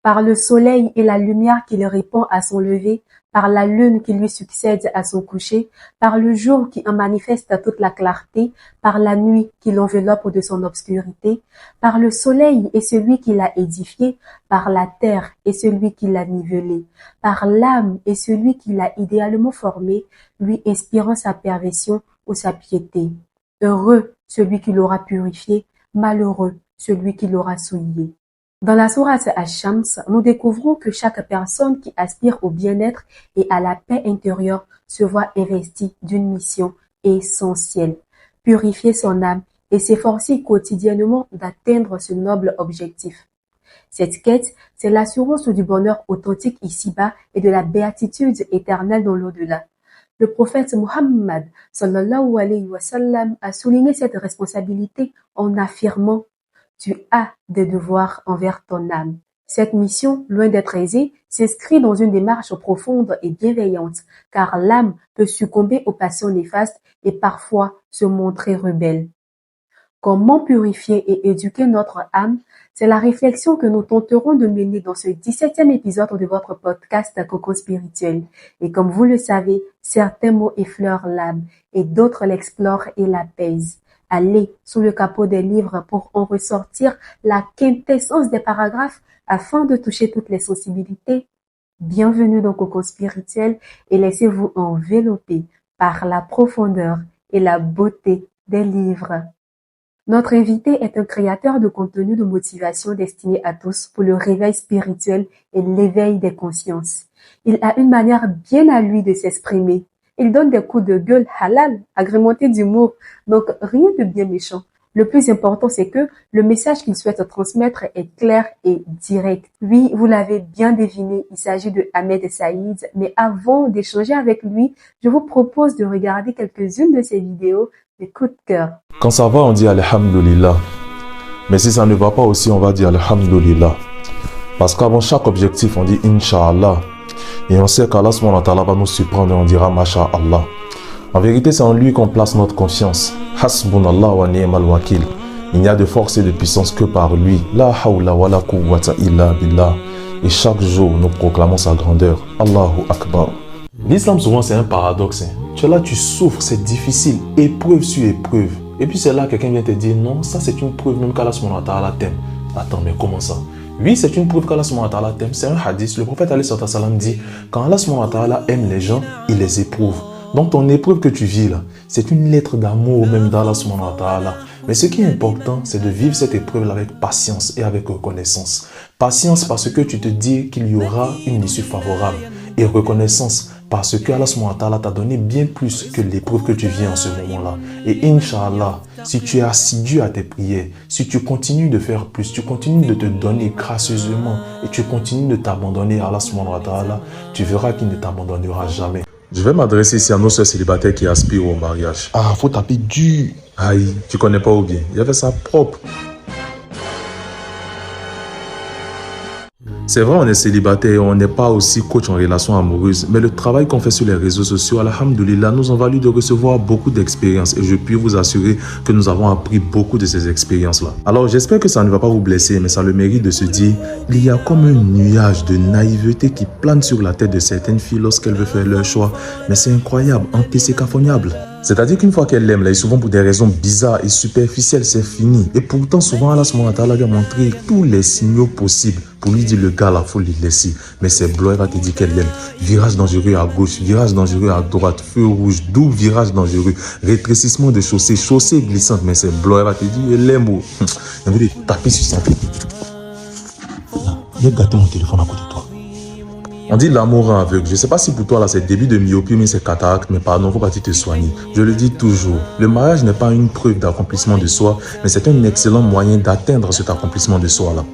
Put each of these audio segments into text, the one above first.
par le soleil et la lumière qui le répand à son lever, par la lune qui lui succède à son coucher, par le jour qui en manifeste toute la clarté, par la nuit qui l'enveloppe de son obscurité, par le soleil et celui qui l'a édifié, par la terre et celui qui l'a nivelé, par l'âme et celui qui l'a idéalement formé, lui inspirant sa perversion ou sa piété. Heureux celui qui l'aura purifié, malheureux celui qui l'aura souillé. Dans la sourate Ash-Shams, nous découvrons que chaque personne qui aspire au bien-être et à la paix intérieure se voit investie d'une mission essentielle, purifier son âme et s'efforcer quotidiennement d'atteindre ce noble objectif. Cette quête, c'est l'assurance du bonheur authentique ici-bas et de la béatitude éternelle dans l'au-delà. Le prophète Muhammad sallallahu alayhi wa sallam a souligné cette responsabilité en affirmant: tu as des devoirs envers ton âme. Cette mission, loin d'être aisée, s'inscrit dans une démarche profonde et bienveillante, car l'âme peut succomber aux passions néfastes et parfois se montrer rebelle. Comment purifier et éduquer notre âme? C'est la réflexion que nous tenterons de mener dans ce 17e épisode de votre podcast Cocon Spirituel. Et comme vous le savez, certains mots effleurent l'âme et d'autres l'explorent et l'apaisent. Allez sous le capot des livres pour en ressortir la quintessence des paragraphes afin de toucher toutes les sensibilités. Bienvenue dans Cocon Spirituel et laissez-vous envelopper par la profondeur et la beauté des livres. Notre invité est un créateur de contenu de motivation destiné à tous pour le réveil spirituel et l'éveil des consciences. Il a une manière bien à lui de s'exprimer. Il donne des coups de gueule halal, agrémentés d'humour, donc rien de bien méchant. Le plus important, c'est que le message qu'il souhaite transmettre est clair et direct. Oui, vous l'avez bien deviné, il s'agit de Ahmed Saïd, mais avant d'échanger avec lui, je vous propose de regarder quelques-unes de ses vidéos de coup de cœur. Quand ça va, on dit Alhamdulillah. Mais si ça ne va pas aussi, on va dire Alhamdulillah. Parce qu'avant chaque objectif, on dit Inch'Allah. Et on sait qu'Allah subhanahu wa ta'ala va nous surprendre et on dira Masha'Allah. En vérité, c'est en lui qu'on place notre confiance. Hasbunallah wa ni'mal wakil. Il n'y a de force et de puissance que par lui. La hawla wa la quwwata illa billah. Et chaque jour, nous proclamons sa grandeur. Allahu Akbar. L'islam, souvent, c'est un paradoxe. Tu es là, tu souffres, c'est difficile, épreuve sur épreuve. Et puis c'est là, quelqu'un vient te dire, non, ça c'est une preuve même qu'Allah subhanahu wa ta'ala t'aime. Attends, mais comment ça? Oui, c'est une preuve qu'Allah subhanahu wa ta'ala t'aime. C'est un hadith. Le prophète alayhi salam dit, quand Allah subhanahu wa ta'ala aime les gens, il les éprouve. Donc ton épreuve que tu vis là, c'est une lettre d'amour même d'Allah subhanahu wa ta'ala. Mais ce qui est important, c'est de vivre cette épreuve avec patience et avec reconnaissance. Patience parce que tu te dis qu'il y aura une issue favorable. Et reconnaissance parce que Allah subhanahu wa ta'ala t'a donné bien plus que l'épreuve que tu vis en ce moment-là. Et Inch'Allah, si tu es assidu à tes prières, si tu continues de faire plus, tu continues de te donner gracieusement et tu continues de t'abandonner à Allah subhanahu wa ta'ala, tu verras qu'il ne t'abandonnera jamais. Je vais m'adresser ici à nos sœurs célibataires qui aspirent au mariage. Ah, faut taper dur. Aïe, tu connais pas ou bien. Il y avait ça propre. C'est vrai, on est célibataire et on n'est pas aussi coach en relation amoureuse, mais le travail qu'on fait sur les réseaux sociaux, alhamdoulilah, nous ont valu de recevoir beaucoup d'expériences et je puis vous assurer que nous avons appris beaucoup de ces expériences-là. Alors j'espère que ça ne va pas vous blesser, mais ça a le mérite de se dire, il y a comme un nuage de naïveté qui plane sur la tête de certaines filles lorsqu'elles veulent faire leur choix, mais c'est incroyable, antécécaphoniable. C'est-à-dire qu'une fois qu'elle l'aime, là, et souvent pour des raisons bizarres et superficielles, c'est fini. Et pourtant, souvent, Allah subhanahu wa ta'ala lui a montré tous les signaux possibles pour lui dire le gars là, faut le laisser. Mais c'est blanc, elle va te dire qu'elle l'aime. Virage dangereux à gauche, virage dangereux à droite, feu rouge, double virage dangereux, rétrécissement de chaussée, chaussée glissante, mais c'est blanc, elle va te dire, elle l'aime. Elle veut taper sur sa tête. Il y a gâté mon téléphone à côté de toi. On dit l'amour rend aveugle. Je ne sais pas si pour toi là c'est début de myopie mais c'est cataracte, mais pardon, faut pas te soigner. Je le dis toujours, le mariage n'est pas une preuve d'accomplissement de soi, mais c'est un excellent moyen d'atteindre cet accomplissement de soi là.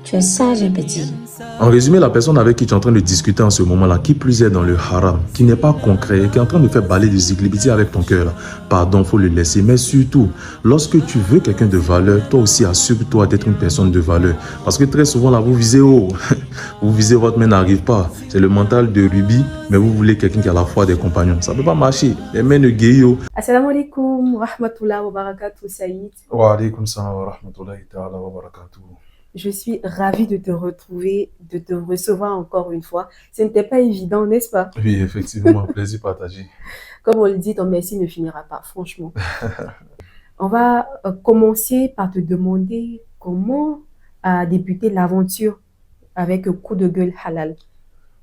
Tu es sage petit. En résumé, la personne avec qui tu es en train de discuter en ce moment-là, qui plus est dans le haram, qui n'est pas concret, qui est en train de faire baler des ziglibiti avec ton cœur, là, pardon, faut le laisser. Mais surtout, lorsque tu veux quelqu'un de valeur, toi aussi assure-toi d'être une personne de valeur. Parce que très souvent, là, vous visez haut. Vous visez votre main n'arrive pas. C'est le mental de Ruby, mais vous voulez quelqu'un qui a la foi des compagnons. Ça ne peut pas marcher. Les mains ne guéillent. Assalamu alaikum wa rahmatullahi wa barakatuh, Saïd. Wa alaikum salam wa rahmatullahi ta'ala wa barakatuh. Je suis ravie de te retrouver, de te recevoir encore une fois. Ce n'était pas évident, n'est-ce pas? Oui, effectivement, plaisir partagé. Comme on le dit, ton merci ne finira pas, franchement. On va commencer par te demander comment a débuté l'aventure avec Coup de gueule halal.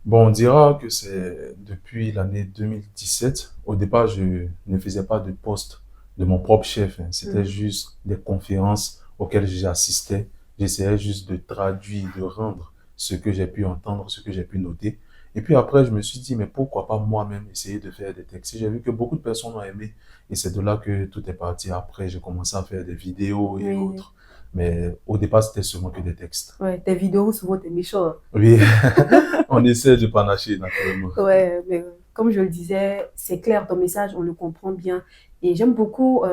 Bon, on dira que c'est depuis l'année 2017. Au départ, je ne faisais pas de poste de mon propre chef, hein. C'était juste des conférences auxquelles j'assistais. J'essayais juste de traduire, de rendre ce que j'ai pu entendre, ce que j'ai pu noter. Et puis après, je me suis dit, mais pourquoi pas moi-même essayer de faire des textes? J'ai vu que beaucoup de personnes ont aimé. Et c'est de là que tout est parti. Après, j'ai commencé à faire des vidéos et Oui, autres. Mais au départ, c'était seulement que des textes. ouais, tes vidéos, souvent, t'es méchant. Oui, on essaie de panacher naturellement. Ouais, mais comme je le disais, c'est clair, ton message, on le comprend bien. Et j'aime beaucoup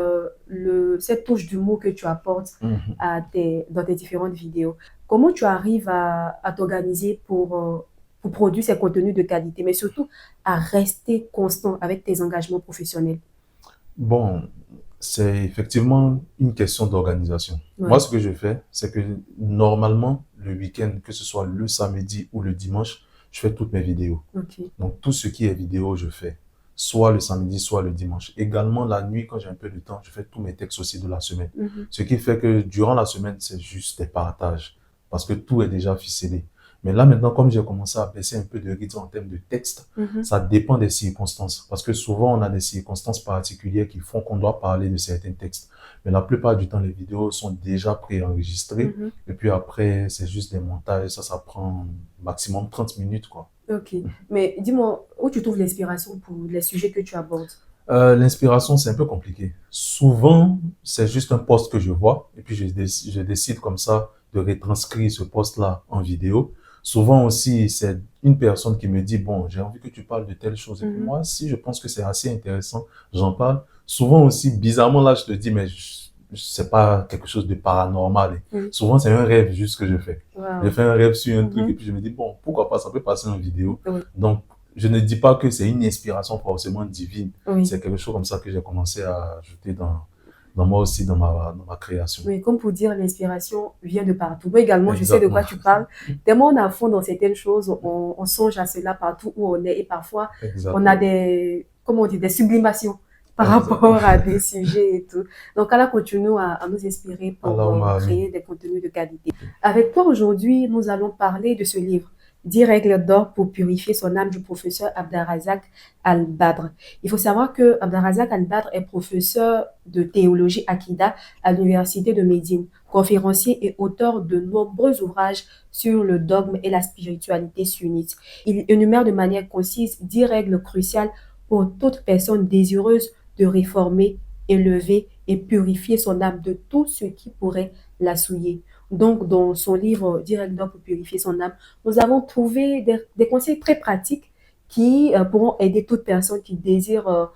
cette touche d'humour que tu apportes Mhm. dans tes différentes vidéos. Comment tu arrives à t'organiser pour produire ces contenus de qualité, mais surtout à rester constant avec tes engagements professionnels? Bon, c'est effectivement une question d'organisation. Moi, Ouais, ce que je fais, c'est que normalement, le week-end, que ce soit le samedi ou le dimanche, je fais toutes mes vidéos. ok. Donc, tout ce qui est vidéo, je fais. Soit le samedi, soit le dimanche. Également, la nuit, quand j'ai un peu de temps, je fais tous mes textes aussi de la semaine. Mhm, Ce qui fait que durant la semaine, c'est juste des partages. Parce que tout est déjà ficelé. Mais là, maintenant, comme j'ai commencé à baisser un peu de rythme en termes de texte, mhm. ça dépend des circonstances. Parce que souvent, on a des circonstances particulières qui font qu'on doit parler de certains textes. Mais la plupart du temps, les vidéos sont déjà préenregistrées. Mhm. Et puis après, c'est juste des montages. Ça prend maximum 30 minutes, quoi. Ok. Mais dis-moi, où tu trouves l'inspiration pour les sujets que tu abordes? L'inspiration, c'est un peu compliqué. Souvent, c'est juste un post que je vois et puis je décide comme ça de retranscrire ce post-là en vidéo. Souvent aussi, c'est une personne qui me dit, bon, j'ai envie que tu parles de telle chose. Et puis Mhm. moi, si je pense que c'est assez intéressant, j'en parle. Souvent aussi, bizarrement, là, je te dis, mais c'est pas quelque chose de paranormal. Oui. Souvent, c'est un rêve juste que je fais. Je Wow. fais un rêve sur un truc et Mhm. puis je me dis, bon, pourquoi pas, ça peut passer en vidéo. Oui. Donc, je ne dis pas que c'est une inspiration forcément divine. Oui. C'est quelque chose comme ça que j'ai commencé à ajouter dans moi aussi, dans ma création. Oui, comme pour dire, l'inspiration vient de partout. Moi également, je sais de Exactement. quoi tu parles. Tellement on est à fond dans certaines choses, on songe à cela partout où on est. Et parfois, on a Exactement. comment on dit, des sublimations par rapport Exactement. à des sujets et tout. Donc, Allah continue à nous inspirer pour Allahumma amin. créer des contenus de qualité. Avec toi aujourd'hui, nous allons parler de ce livre, 10 règles d'or pour purifier son âme, du professeur Abderrazak Al-Badr. Il faut savoir que Abderrazak Al-Badr est professeur de théologie Akida à l'université de Médine, conférencier et auteur de nombreux ouvrages sur le dogme et la spiritualité sunnite. Il énumère de manière concise 10 règles cruciales pour toute personne désireuse de réformer, élever et purifier son âme de tout ce qui pourrait la souiller. Donc, dans son livre 10 règles d'or pour purifier son âme, nous avons trouvé des conseils très pratiques qui pourront aider toute personne qui désire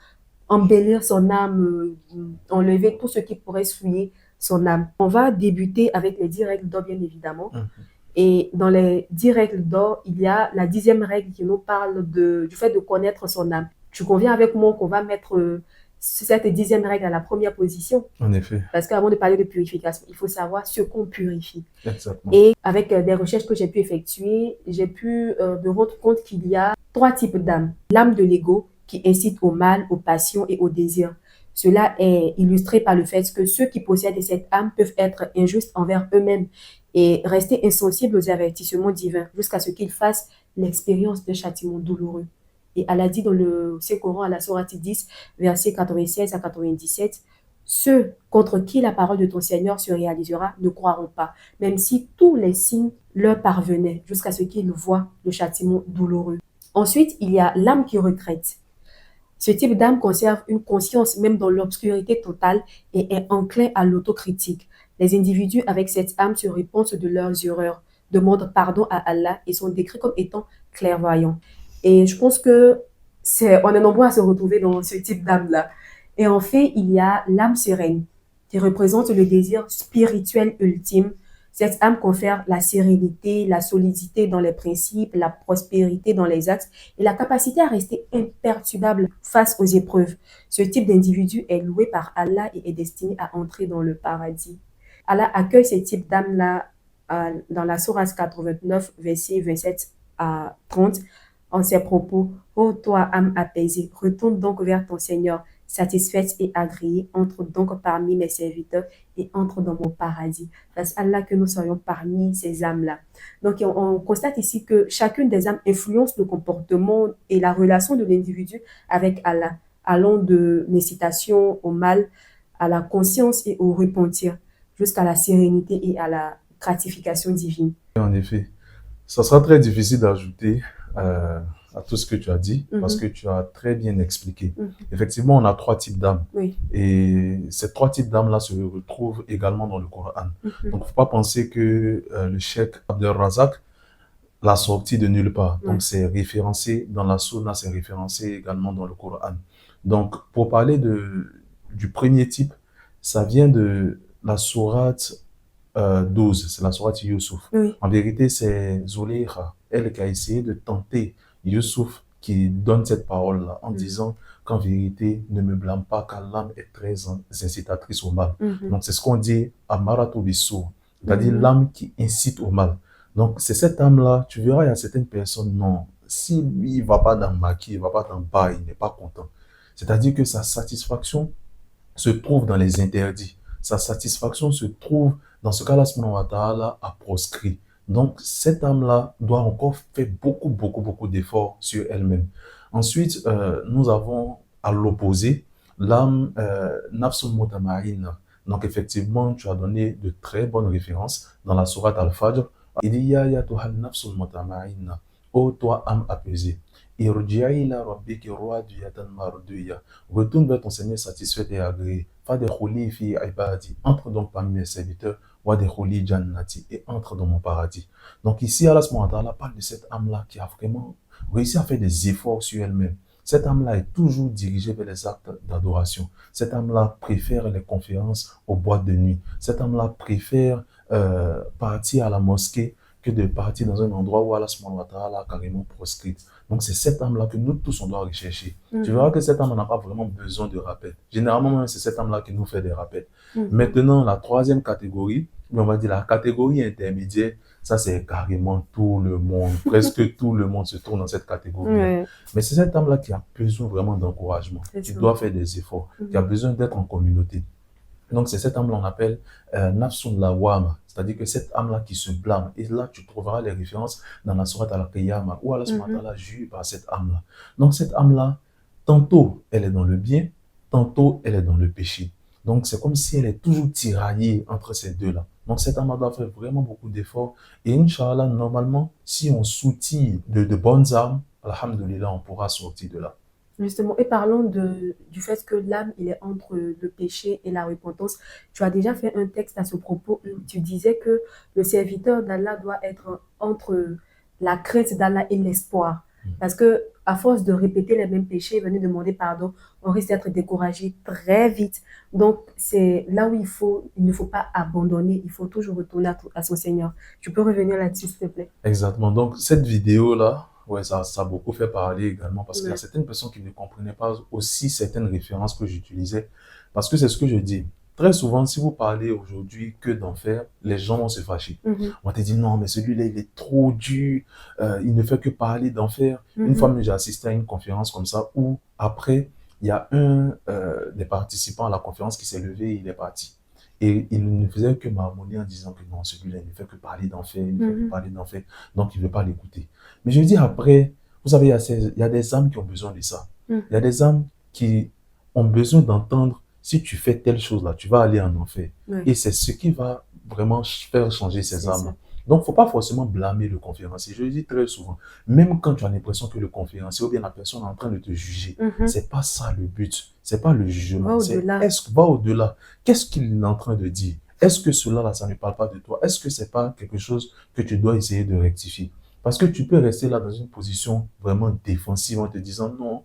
embellir son âme, enlever tout ce qui pourrait souiller son âme. On va débuter avec les 10 règles d'or, bien évidemment. Mhm. Et dans les 10 règles d'or, il y a la 10e règle qui nous parle du fait de connaître son âme. Tu conviens avec moi qu'on va mettre cette 10e règle à la première position? En effet. Parce qu'avant de parler de purification, il faut savoir ce qu'on purifie. Exactement. Et avec des recherches que j'ai pu effectuer, j'ai pu me rendre compte qu'il y a 3 types d'âmes. L'âme de l'ego qui incite au mal, aux passions et aux désirs. Cela est illustré par le fait que ceux qui possèdent cette âme peuvent être injustes envers eux-mêmes et rester insensibles aux avertissements divins jusqu'à ce qu'ils fassent l'expérience d'un châtiment douloureux. Et Allah dit dans le Saint-Coran, à la sourate 10, versets 96 à 97, ceux contre qui la parole de ton Seigneur se réalisera ne croiront pas, même si tous les signes leur parvenaient, jusqu'à ce qu'ils voient le châtiment douloureux. Ensuite, il y a l'âme qui regrette. Ce type d'âme conserve une conscience même dans l'obscurité totale et est enclin à l'autocritique. Les individus avec cette âme se repentent de leurs erreurs, demandent pardon à Allah et sont décrits comme étant clairvoyants. Et je pense que on est nombreux à se retrouver dans ce type d'âme-là. Et en fait, il y a l'âme sereine, qui représente le désir spirituel ultime. Cette âme confère la sérénité, la solidité dans les principes, la prospérité dans les actes et la capacité à rester imperturbable face aux épreuves. Ce type d'individu est loué par Allah et est destiné à entrer dans le paradis. Allah accueille ce type d'âme-là dans la sourate 89, versets 27 à 30, en ces propos: Ô toi, âme apaisée, retourne donc vers ton Seigneur, satisfaite et agréée, entre donc parmi mes serviteurs et entre dans mon paradis. Fasse Allah que nous soyons parmi ces âmes-là. Donc, on constate ici que chacune des âmes influence le comportement et la relation de l'individu avec Allah, allant de l'incitation au mal, à la conscience et au repentir, jusqu'à la sérénité et à la gratification divine. En effet, ça sera très difficile d'ajouter à tout ce que tu as dit, parce que tu as très bien expliqué. Effectivement, on a 3 types d'âmes. Oui. Et ces 3 types d'âmes-là se retrouvent également dans le Coran. Donc, il ne faut pas penser que le cheikh Abdel Razak l'a sorti de nulle part. Donc, c'est référencé dans la Sunna, c'est référencé également dans le Coran. Donc, pour parler du premier type, ça vient de la sourate 12, c'est la sourate Youssouf. Oui. En vérité, c'est Zuleykha, elle qui a essayé de tenter Youssouf, qui donne cette parole-là en disant qu'en vérité, ne me blâme pas car l'âme est très incitatrice au mal. Donc, c'est ce qu'on dit Amaratu Bissou, c'est-à-dire l'âme qui incite au mal. Donc, c'est cette âme-là, tu verras, il y a certaines personnes, non, si lui, il ne va pas dans Maki, il ne va pas dans Ba, il n'est pas content. C'est-à-dire que sa satisfaction se trouve dans les interdits. Sa satisfaction se trouve dans ce cas-là, subhanahu wa ta'ala a proscrit. Donc, cette âme-là doit encore faire beaucoup d'efforts sur elle-même. Ensuite, nous avons à l'opposé l'âme nafsul mutamarina. Donc, effectivement, tu as donné de très bonnes références dans la sourate Al-Fajr. Il dit ya yatuhal nafsul mutamarina. Ô toi, âme apaisée. Irji'i ila rabbiki radiyatan mardiyya. Retourne vers ton Seigneur satisfait et agréé. Fadkhuli fi ibadi. Entre donc parmi mes serviteurs. Wadkhuli jannati. Et entre dans mon paradis. Donc ici, Allah subhanahu wa ta'ala parle de cette âme-là qui a vraiment réussi à faire des efforts sur elle-même. Cette âme-là est toujours dirigée vers les actes d'adoration. Cette âme-là préfère les conférences aux boîtes de nuit. Cette âme-là préfère partir à la mosquée que de partir dans un endroit où Allah subhanahu wa ta'ala a carrément proscrit. Donc c'est cette âme-là que nous tous on doit rechercher. Tu verras que cette âme n'a pas vraiment besoin de rappel. Généralement, c'est cette âme-là qui nous fait des rappels. Maintenant, la troisième catégorie, on va dire la catégorie intermédiaire, ça c'est carrément tout le monde, presque tout le monde se trouve dans cette catégorie. Mais c'est cette âme-là qui a besoin vraiment d'encouragement, qui doit faire des efforts, qui a besoin d'être en communauté. Donc c'est cette âme-là qu'on appelle Nafsun Lawama, c'est-à-dire que cette âme-là qui se blâme. Et là, tu trouveras les références dans la sourate Al-Qiyamah, où Allah subhanahu wa ta'ala juge par cette âme-là. Donc cette âme-là, tantôt elle est dans le bien, tantôt elle est dans le péché. Donc c'est comme si elle est toujours tiraillée entre ces deux-là. Donc cette âme doit faire vraiment beaucoup d'efforts. Et Inch'Allah, normalement, si on s'outille de bonnes âmes, alhamdoulilah, on pourra sortir de là. Justement, et parlons du fait que l'âme, il est entre le péché et la repentance. Tu as déjà fait un texte à ce propos où tu disais que le serviteur d'Allah doit être entre la crainte d'Allah et l'espoir. Parce que à force de répéter les mêmes péchés et venir demander pardon, on risque d'être découragé très vite. Donc, c'est là où il ne faut pas abandonner, il faut toujours retourner à son Seigneur. Tu peux revenir là-dessus, s'il te plaît? Exactement. Donc, cette vidéo-là, ouais, ça a beaucoup fait parler également parce qu'il y a certaines personnes qui ne comprenaient pas aussi certaines références que j'utilisais. Parce que c'est ce que je dis. Très souvent, si vous parlez aujourd'hui que d'enfer, les gens vont se fâcher. On te dit non, mais celui-là, il est trop dur, il ne fait que parler d'enfer. Une fois, j'ai assisté à une conférence comme ça où, après, il y a un des participants à la conférence qui s'est levé et il est parti. Et il ne faisait que marmonner en disant que non, celui-là, il ne fait que parler d'enfer, il ne fait que parler d'enfer, donc il ne veut pas l'écouter. Mais je dis après, vous savez, il y a des âmes qui ont besoin de ça. Il y a des âmes qui ont besoin d'entendre, si tu fais telle chose-là, tu vas aller en enfer. Et c'est ce qui va vraiment faire changer ces âmes-là. Donc, il ne faut pas forcément blâmer le conférencier. Je le dis très souvent, même quand tu as l'impression que le conférencier ou bien la personne est en train de te juger, ce n'est pas ça le but. Ce n'est pas le jugement. Va au-delà. Qu'est-ce qu'il est en train de dire? Est-ce que cela-là, ça ne parle pas de toi? Est-ce que ce n'est pas quelque chose que tu dois essayer de rectifier? Parce que tu peux rester là dans une position vraiment défensive en te disant non,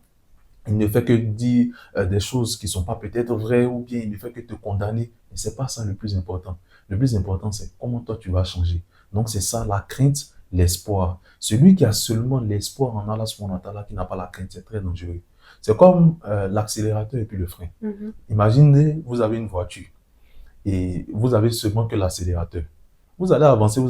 il ne fait que dire des choses qui ne sont pas peut-être vraies ou bien il ne fait que te condamner. Mais ce n'est pas ça le plus important. Le plus important, c'est comment toi tu vas changer. Donc c'est ça, la crainte, l'espoir. Celui qui a seulement l'espoir en Allah subhanahu wa ta'ala, qui n'a pas la crainte, c'est très dangereux. C'est comme l'accélérateur et puis le frein. Imaginez, vous avez une voiture et vous avez seulement que l'accélérateur. Vous allez avancer, mais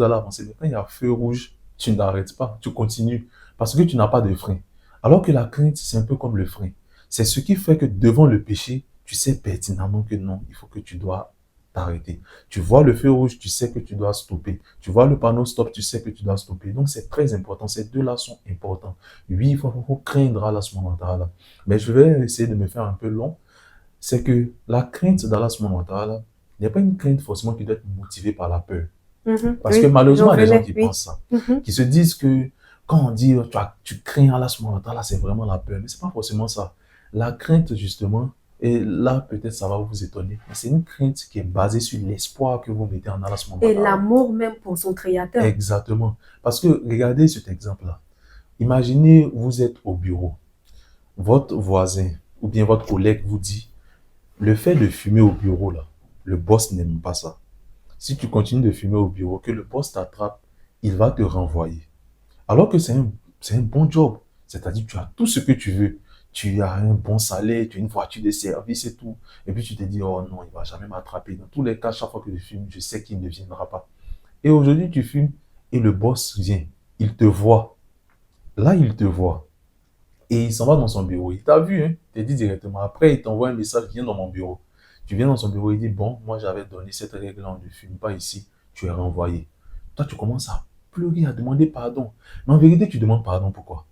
quand il y a feu rouge, tu n'arrêtes pas, tu continues, parce que tu n'as pas de frein. Alors que la crainte, c'est un peu comme le frein. C'est ce qui fait que devant le péché, tu sais pertinemment que non, il faut que tu dois t'arrêter. Tu vois le feu rouge, tu sais que tu dois stopper. Tu vois le panneau stop, tu sais que tu dois stopper. Donc c'est très important, ces deux-là sont importants. Oui, il faut craindre Allah subhanahu wa ta'ala. Mais je vais essayer de me faire un peu long. C'est que la crainte d'Allah subhanahu wa ta'ala n'est pas une crainte forcément qui doit être motivée par la peur. Parce que Oui, malheureusement, j'en il y a des gens venais, qui oui. pensent ça, qui se disent que quand on dit tu crains Allah subhanahu wa ta'ala, c'est vraiment la peur. Mais c'est pas forcément ça. La crainte, justement, et là, peut-être ça va vous étonner, mais c'est une crainte qui est basée sur l'espoir que vous mettez en Allah subhanahu wa Et ta'ala. l'amour même pour son créateur. Exactement. Parce que regardez cet exemple-là. Imaginez, vous êtes au bureau. Votre voisin ou bien votre collègue vous dit, le fait de fumer au bureau, là, le boss n'aime pas ça. Si tu continues de fumer au bureau, que le boss t'attrape, il va te renvoyer. Alors que c'est un bon job. C'est-à-dire que tu as tout ce que tu veux. Tu as un bon salaire, tu as une voiture de service et tout. Et puis tu te dis, oh non, il ne va jamais m'attraper. Dans tous les cas, chaque fois que je fume, je sais qu'il ne viendra pas. Et aujourd'hui, tu fumes et le boss vient. Il te voit. Là, il te voit. Et il s'en va dans son bureau. Il t'a vu, hein. Il te dit directement. Après, il t'envoie un message, viens dans mon bureau. Tu viens dans son bureau, il dit, bon, moi j'avais donné cette règle-là, on ne fume pas ici. Tu es renvoyé. Toi, tu commences à pleurer, à demander pardon. Mais en vérité, tu demandes pardon pourquoi?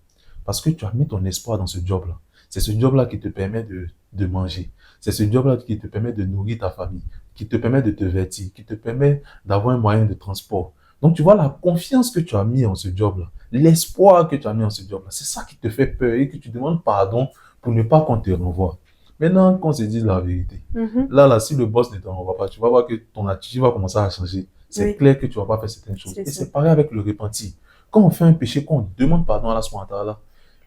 Parce que tu as mis ton espoir dans ce job-là. C'est ce job-là qui te permet de manger. C'est ce job-là qui te permet de nourrir ta famille, qui te permet de te vêtir, qui te permet d'avoir un moyen de transport. Donc, tu vois, la confiance que tu as mis en ce job-là, l'espoir que tu as mis en ce job-là, c'est ça qui te fait peur et que tu demandes pardon pour ne pas qu'on te renvoie. Maintenant, qu'on se dise la vérité. Là, si le boss ne te renvoie pas, tu vas voir que ton attitude va commencer à changer. C'est Oui. clair que tu ne vas pas faire certaines choses. C'est Et ça. c'est pareil avec le repenti. Quand on fait un péché, quand on demande pardon à Allah subhanahu wa ta'ala,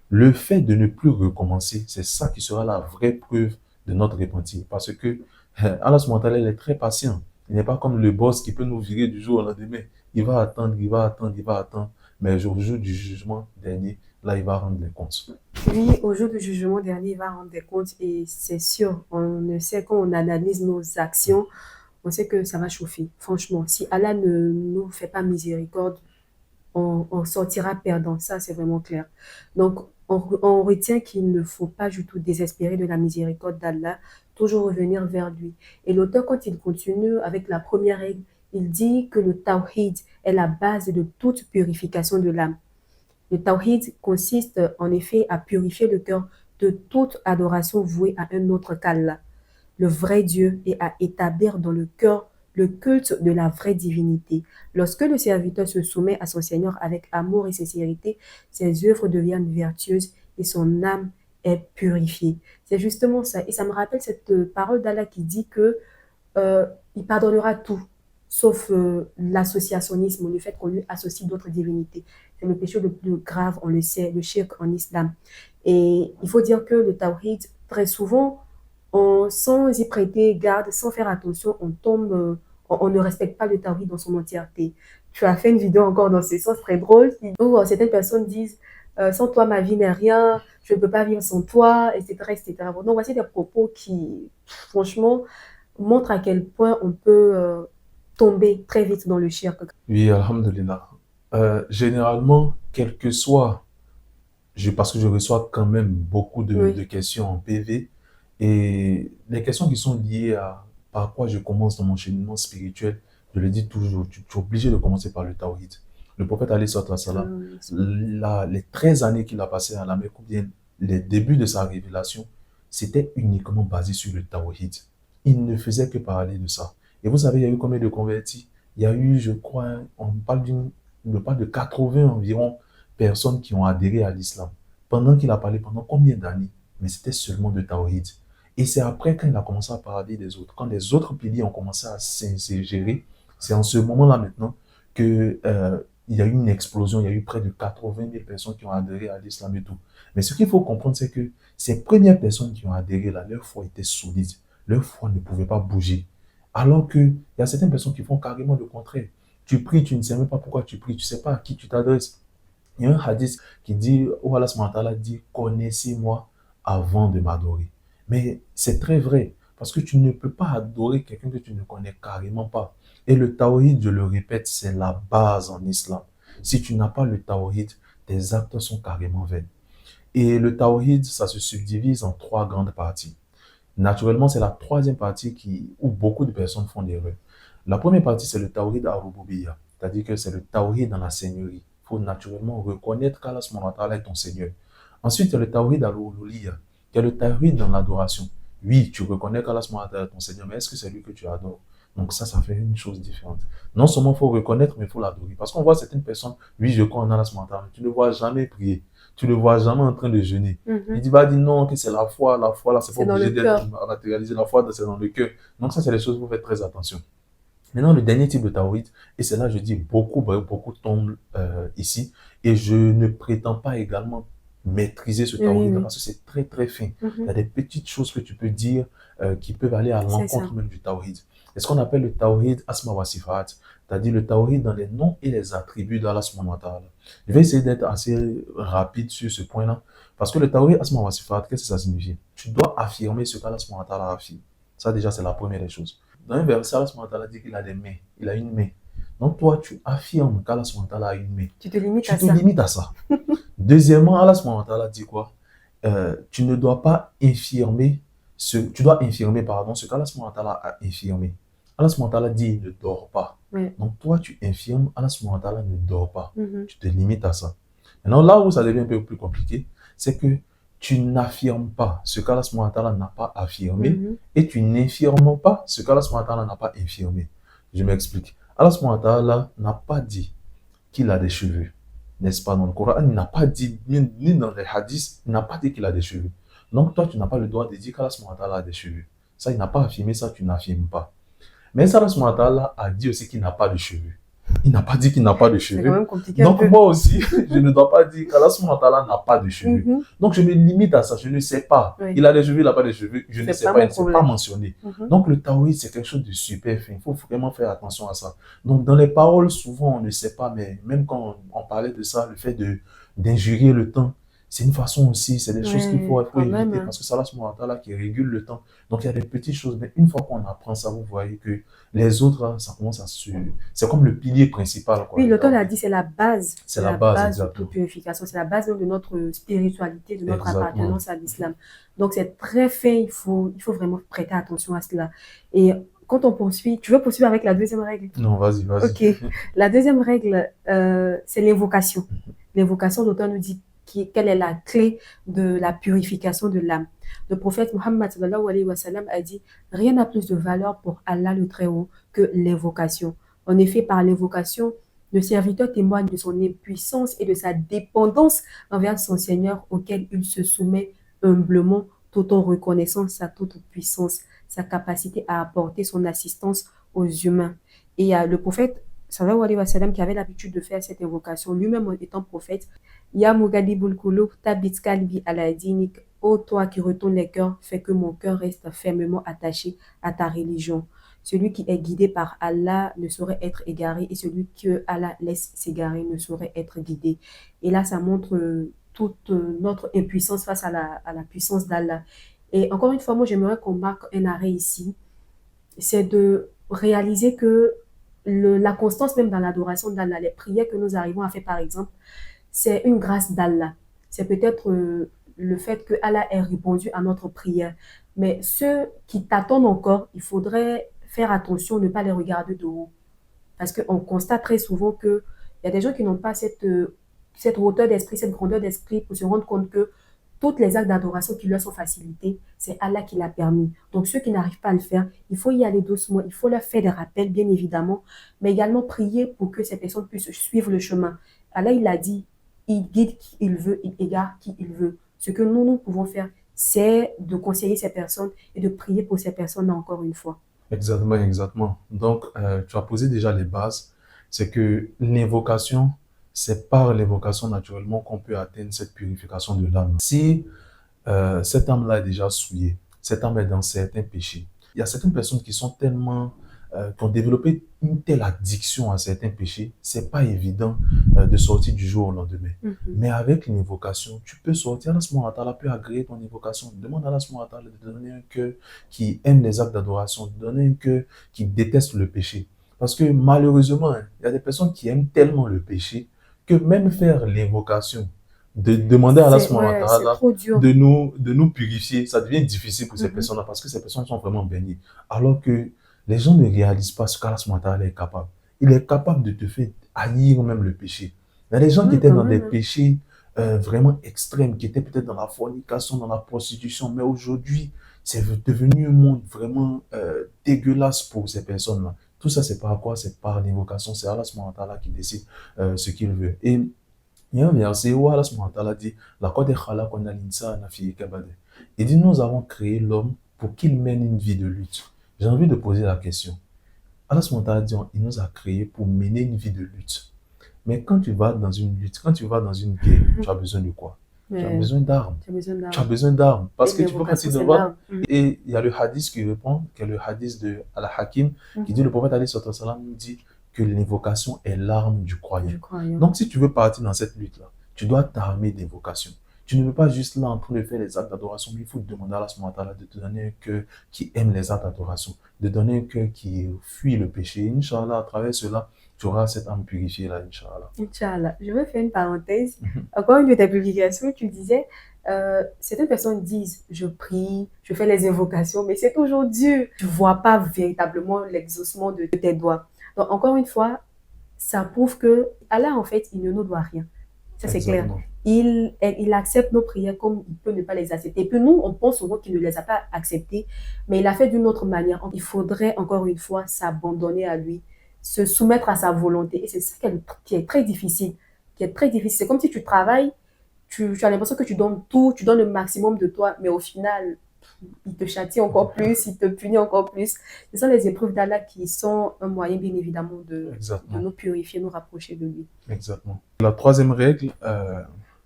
le fait de ne plus recommencer, c'est ça qui sera la vraie preuve de notre repentir. Parce que Allah subhanahu wa ta'ala, il est très patient. Il n'est pas comme le boss qui peut nous virer du jour au lendemain. Il va attendre, il va attendre, il va attendre. Mais au jour du jugement dernier, là, il va rendre les comptes. Oui, au jour du jugement dernier, il va rendre des comptes et c'est sûr, on ne sait quand on analyse nos actions, on sait que ça va chauffer. Franchement, si Allah ne nous fait pas miséricorde, on sortira perdant. Ça, c'est vraiment clair. Donc, on retient qu'il ne faut pas du tout désespérer de la miséricorde d'Allah, toujours revenir vers lui. Et l'auteur, quand il continue avec la première règle, il dit que le tawhid est la base de toute purification de l'âme. Le tawhid consiste en effet à purifier le cœur de toute adoration vouée à un autre qu'Allah, le vrai Dieu, et à établir dans le cœur le culte de la vraie divinité. Lorsque le serviteur se soumet à son Seigneur avec amour et sincérité, ses œuvres deviennent vertueuses et son âme est purifiée. C'est justement ça. Et ça me rappelle cette parole d'Allah qui dit que il pardonnera tout, sauf l'associationnisme, le fait qu'on lui associe d'autres divinités. C'est le péché le plus grave, on le sait, le shirk en islam. Et il faut dire que le tawhid, très souvent, sans y prêter garde, sans faire attention, on tombe, on ne respecte pas le tawhid dans son entièreté. Tu as fait une vidéo encore dans ce sens très drôle où certaines personnes disent sans toi ma vie n'est rien, je ne peux pas vivre sans toi, etc., etc. Donc voici des propos qui, franchement, montrent à quel point on peut tomber très vite dans le shirk. Oui, alhamdulillah. Généralement, quel que soit, parce que je reçois quand même beaucoup Oui. de questions en PV, et les questions qui sont liées à par quoi je commence dans mon cheminement spirituel, je le dis toujours, tu es obligé de commencer par le tawhid. Le prophète Ali sallallahu alayhi wa sallam, les 13 années qu'il a passées à la Mecque, ou bien les débuts de sa révélation, c'était uniquement basé sur le tawhid. Il ne faisait que parler de ça. Et vous savez, il y a eu combien de convertis? Il y a eu, je crois, on parle de 80 environ personnes qui ont adhéré à l'islam. Pendant qu'il a parlé, pendant combien d'années? Mais c'était seulement de tawhid. Et c'est après, quand il a commencé à parler des autres, quand les autres piliers ont commencé à s'ingérer, c'est en ce moment-là maintenant que il y a eu une explosion, il y a eu près de 80 000 personnes qui ont adhéré à l'islam et tout. Mais ce qu'il faut comprendre, c'est que ces premières personnes qui ont adhéré là, leur foi était solide, leur foi ne pouvait pas bouger. Alors qu'il y a certaines personnes qui font carrément le contraire. Tu pries, tu ne sais même pas pourquoi tu pries, tu ne sais pas à qui tu t'adresses. Il y a un hadith qui dit, où Allah subhanahu wa ta'ala dit, connaissez-moi avant de m'adorer. Mais c'est très vrai. Parce que tu ne peux pas adorer quelqu'un que tu ne connais carrément pas. Et le tawhid, je le répète, c'est la base en islam. Si tu n'as pas le tawhid, tes actes sont carrément vains. Et le tawhid, ça se subdivise en 3 grandes parties. Naturellement, c'est la troisième partie où beaucoup de personnes font des erreurs. La première partie, c'est le tawhid al-rububiyya, c'est-à-dire que c'est le tawhid dans la seigneurie. Il faut naturellement reconnaître qu'Allah subhanahu wa ta'ala est ton Seigneur. Ensuite, il y a le tawhid al-uluhiyya, qui est le tawhid dans l'adoration. Oui, tu reconnais qu'Allah subhanahu wa ta'ala est ton Seigneur, mais est-ce que c'est lui que tu adores? Donc ça fait une chose différente. Non seulement il faut reconnaître, mais il faut l'adorer. Parce qu'on voit certaines personnes, oui, je crois en Allah subhanahu wa ta'ala, mais tu ne vois jamais prier. Tu ne le vois jamais en train de jeûner. Il va dire non, que c'est la foi là, c'est pas obligé d'être matérialisé, la foi, c'est dans le cœur. Donc ça, c'est les choses où vous faites très attention. Maintenant, le dernier type de tawhid, et c'est là je dis beaucoup tombent ici, et je ne prétends pas également maîtriser ce tawhid parce que c'est très très fin. Il y a des petites choses que tu peux dire qui peuvent aller à l'encontre même du tawhid. C'est ce qu'on appelle le tawhid asma wa sifat, c'est-à-dire le tawhid dans les noms et les attributs d'Allah subhanahu wa ta'ala. Je vais essayer d'être assez rapide sur ce point-là, parce que le tawhid asma wa sifat, qu'est-ce que ça signifie? Tu dois affirmer ce qu'Allah subhanahu wa ta'ala affirme. Ça déjà, c'est la première des choses. Dans un verset, Allah subhanahu wa ta'ala dit qu'il a des mains, il a une main. Donc toi, tu affirmes qu'Allah subhanahu wa ta'ala a une main. Tu te limites à ça. Deuxièmement, Allah subhanahu wa ta'ala dit quoi? Tu ne dois pas infirmer, tu dois infirmer, ce qu'Allah subhanahu wa ta'ala a infirmé. Allah subhanahu wa ta'ala dit il ne dort pas. Donc toi, tu infirmes, Allah subhanahu wa ta'ala ne dort pas. Tu te limites à ça. Maintenant, là où ça devient un peu plus compliqué, c'est que tu n'affirmes pas ce qu'Allah subhanahu wa ta'ala n'a pas affirmé et tu n'infirmes pas ce qu'Allah subhanahu wa ta'ala n'a pas infirmé. Je m'explique. Allah subhanahu wa ta'ala n'a pas dit qu'il a des cheveux, n'est-ce pas? Dans le Coran, il n'a pas dit, ni dans les hadiths, il n'a pas dit qu'il a des cheveux. Donc toi, tu n'as pas le droit de dire qu'Allah subhanahu wa ta'ala a des cheveux. Ça, il n'a pas affirmé ça, tu n'affirmes pas. Mais Allah subhanahu wa ta'ala a dit aussi qu'il n'a pas de cheveux. Il n'a pas dit qu'il n'a pas de cheveux. C'est quand même compliqué. Donc moi aussi, je ne dois pas dire qu'Allah subhanahu wa ta'ala n'a pas de cheveux. Donc je me limite à ça, je ne sais pas. Il a des cheveux, il n'a pas de cheveux, je ne sais pas, il ne s'est pas mentionné. Donc le tawhid, c'est quelque chose de super fin. Il faut vraiment faire attention à ça. Donc dans les paroles, souvent on ne sait pas, mais même quand on parlait de ça, le fait d'injurier le temps, c'est une façon aussi, c'est des choses qu'il faut éviter, parce que c'est Allah subhanahu wa ta'ala qui régule le temps. Donc il y a des petites choses, mais une fois qu'on apprend ça, vous voyez que les autres, ça commence à se... C'est comme le pilier principal. Oui, l'auteur l'a dit, c'est la base. C'est la base de toute purification. C'est la base de notre spiritualité, de notre appartenance à l'islam. Donc c'est très fin, il faut vraiment prêter attention à cela. Et quand on poursuit, tu veux poursuivre avec la deuxième règle? Non, vas-y. Ok. La deuxième règle, c'est l'invocation. L'invocation, l'auteur nous dit quelle est la clé de la purification de l'âme. Le prophète Muhammad sallallahu alayhi wa sallam a dit « Rien n'a plus de valeur pour Allah le Très-Haut que l'invocation. En effet, par l'invocation, le serviteur témoigne de son impuissance et de sa dépendance envers son Seigneur auquel il se soumet humblement tout en reconnaissant sa toute puissance, sa capacité à apporter son assistance aux humains. » Et il y a le prophète sallallahu alayhi wa sallam qui avait l'habitude de faire cette invocation, lui-même étant prophète. Ya Mugadibul Kulub, Tabit Kalbi Aladinik, ô toi qui retournes les cœurs, fais que mon cœur reste fermement attaché à ta religion. Celui qui est guidé par Allah ne saurait être égaré et celui que Allah laisse s'égarer ne saurait être guidé. Et là, ça montre toute notre impuissance face à la puissance d'Allah. Et encore une fois, moi, j'aimerais qu'on marque un arrêt ici. C'est de réaliser que la constance même dans l'adoration d'Allah, les prières que nous arrivons à faire par exemple, c'est une grâce d'Allah. C'est peut-être le fait que Allah ait répondu à notre prière. Mais ceux qui t'attendent encore, il faudrait faire attention, ne pas les regarder de haut. Parce qu'on constate très souvent qu'il y a des gens qui n'ont pas cette hauteur d'esprit, cette grandeur d'esprit pour se rendre compte que toutes les actes d'adoration qui leur sont facilités, c'est Allah qui l'a permis. Donc ceux qui n'arrivent pas à le faire, il faut y aller doucement, il faut leur faire des rappels, bien évidemment, mais également prier pour que ces personnes puissent suivre le chemin. Allah, il a dit, il guide qui il veut, il égare qui il veut. Ce que nous pouvons faire, c'est de conseiller ces personnes et de prier pour ces personnes encore une fois. Exactement. Donc, tu as posé déjà les bases. C'est que l'invocation, c'est par l'invocation naturellement qu'on peut atteindre cette purification de l'âme. Si cette âme-là est déjà souillée, cette âme est dans certains péchés, il y a certaines personnes qui sont tellement... qui ont développé une telle addiction à certains péchés, c'est pas évident de sortir du jour au lendemain. Mhm. Mais avec une invocation, tu peux sortir. Allah subhanahu wa ta'ala peut agréer ton invocation. Demande à Allah subhanahu wa ta'ala de te donner un cœur qui aime les actes d'adoration, de te donner un cœur qui déteste le péché. Parce que malheureusement, il y a des personnes qui aiment tellement le péché que même faire l'invocation, de demander à Allah subhanahu wa C'est ta'ala trop dur. de nous purifier, ça devient difficile pour ces Mhm. personnes-là parce que ces personnes sont vraiment baignées. Alors que les gens ne réalisent pas ce qu'Allah subhanahu wa ta'ala est capable. Il est capable de te faire haïr même le péché. Il y a des gens qui étaient quand dans des même. péchés vraiment extrêmes, qui étaient peut-être dans la fornication, dans la prostitution, mais aujourd'hui, c'est devenu un monde vraiment dégueulasse pour ces personnes-là. Tout ça, c'est par quoi? C'est par l'invocation. C'est Allah subhanahu wa ta'ala qui décide ce qu'il veut. Et il y a un verset où Allah subhanahu wa ta'ala dit لَقَدْ خَلَقْنَا الْإِنسَانَ فِي كَبَدٍ. Il dit, nous avons créé l'homme pour qu'il mène une vie de lutte. J'ai envie de poser la question. Allah subhanahu wa ta'ala dit, il nous a créés pour mener une vie de lutte. Mais quand tu vas dans une lutte, quand tu vas dans une guerre, tu as besoin de quoi? Tu as Mais besoin d'armes. tu as besoin Tu as d'armes. besoin d'armes. Parce Et que tu peux l'invocation, passer c'est devant. l'arme. Mhm. Et il y a le hadith qui répond, qui est le hadith de Al-Hakim, qui dit, le prophète alayhi salatu wa salam nous dit que l'invocation est l'arme du croyant. Je crois. Hein. Donc si tu veux partir dans cette lutte-là, tu dois t'armer d'invocation. Tu ne peux pas juste là en train de faire les actes d'adoration, mais il faut te demander à Allah subhanahu wa ta'ala de te donner un cœur qui aime les actes d'adoration, de donner un cœur qui fuit le péché. Inch'Allah, à travers cela, tu auras cette âme purifiée là, Inch'Allah. Inch'Allah. Je vais faire une parenthèse. Mhm. Encore une de tes publications, tu disais, certaines personnes disent, je prie, je fais les invocations, mais c'est toujours Dieu. Tu ne vois pas véritablement l'exaucement de tes doigts. Donc, encore une fois, ça prouve que Allah, en fait, il ne nous doit rien. Ça, c'est clair. Exactement. Il accepte nos prières comme il peut ne pas les accepter. Et puis nous, on pense souvent qu'il ne les a pas acceptées, mais il a fait d'une autre manière. Il faudrait, encore une fois, s'abandonner à lui, se soumettre à sa volonté. Et c'est ça qui est très difficile. C'est comme si tu travailles, tu as l'impression que tu donnes tout, tu donnes le maximum de toi, mais au final, il te châtie encore plus, il te punit encore plus. Ce sont les épreuves d'Allah qui sont un moyen, bien évidemment, de Exactement. nous purifier, nous rapprocher de lui. Exactement. La troisième règle,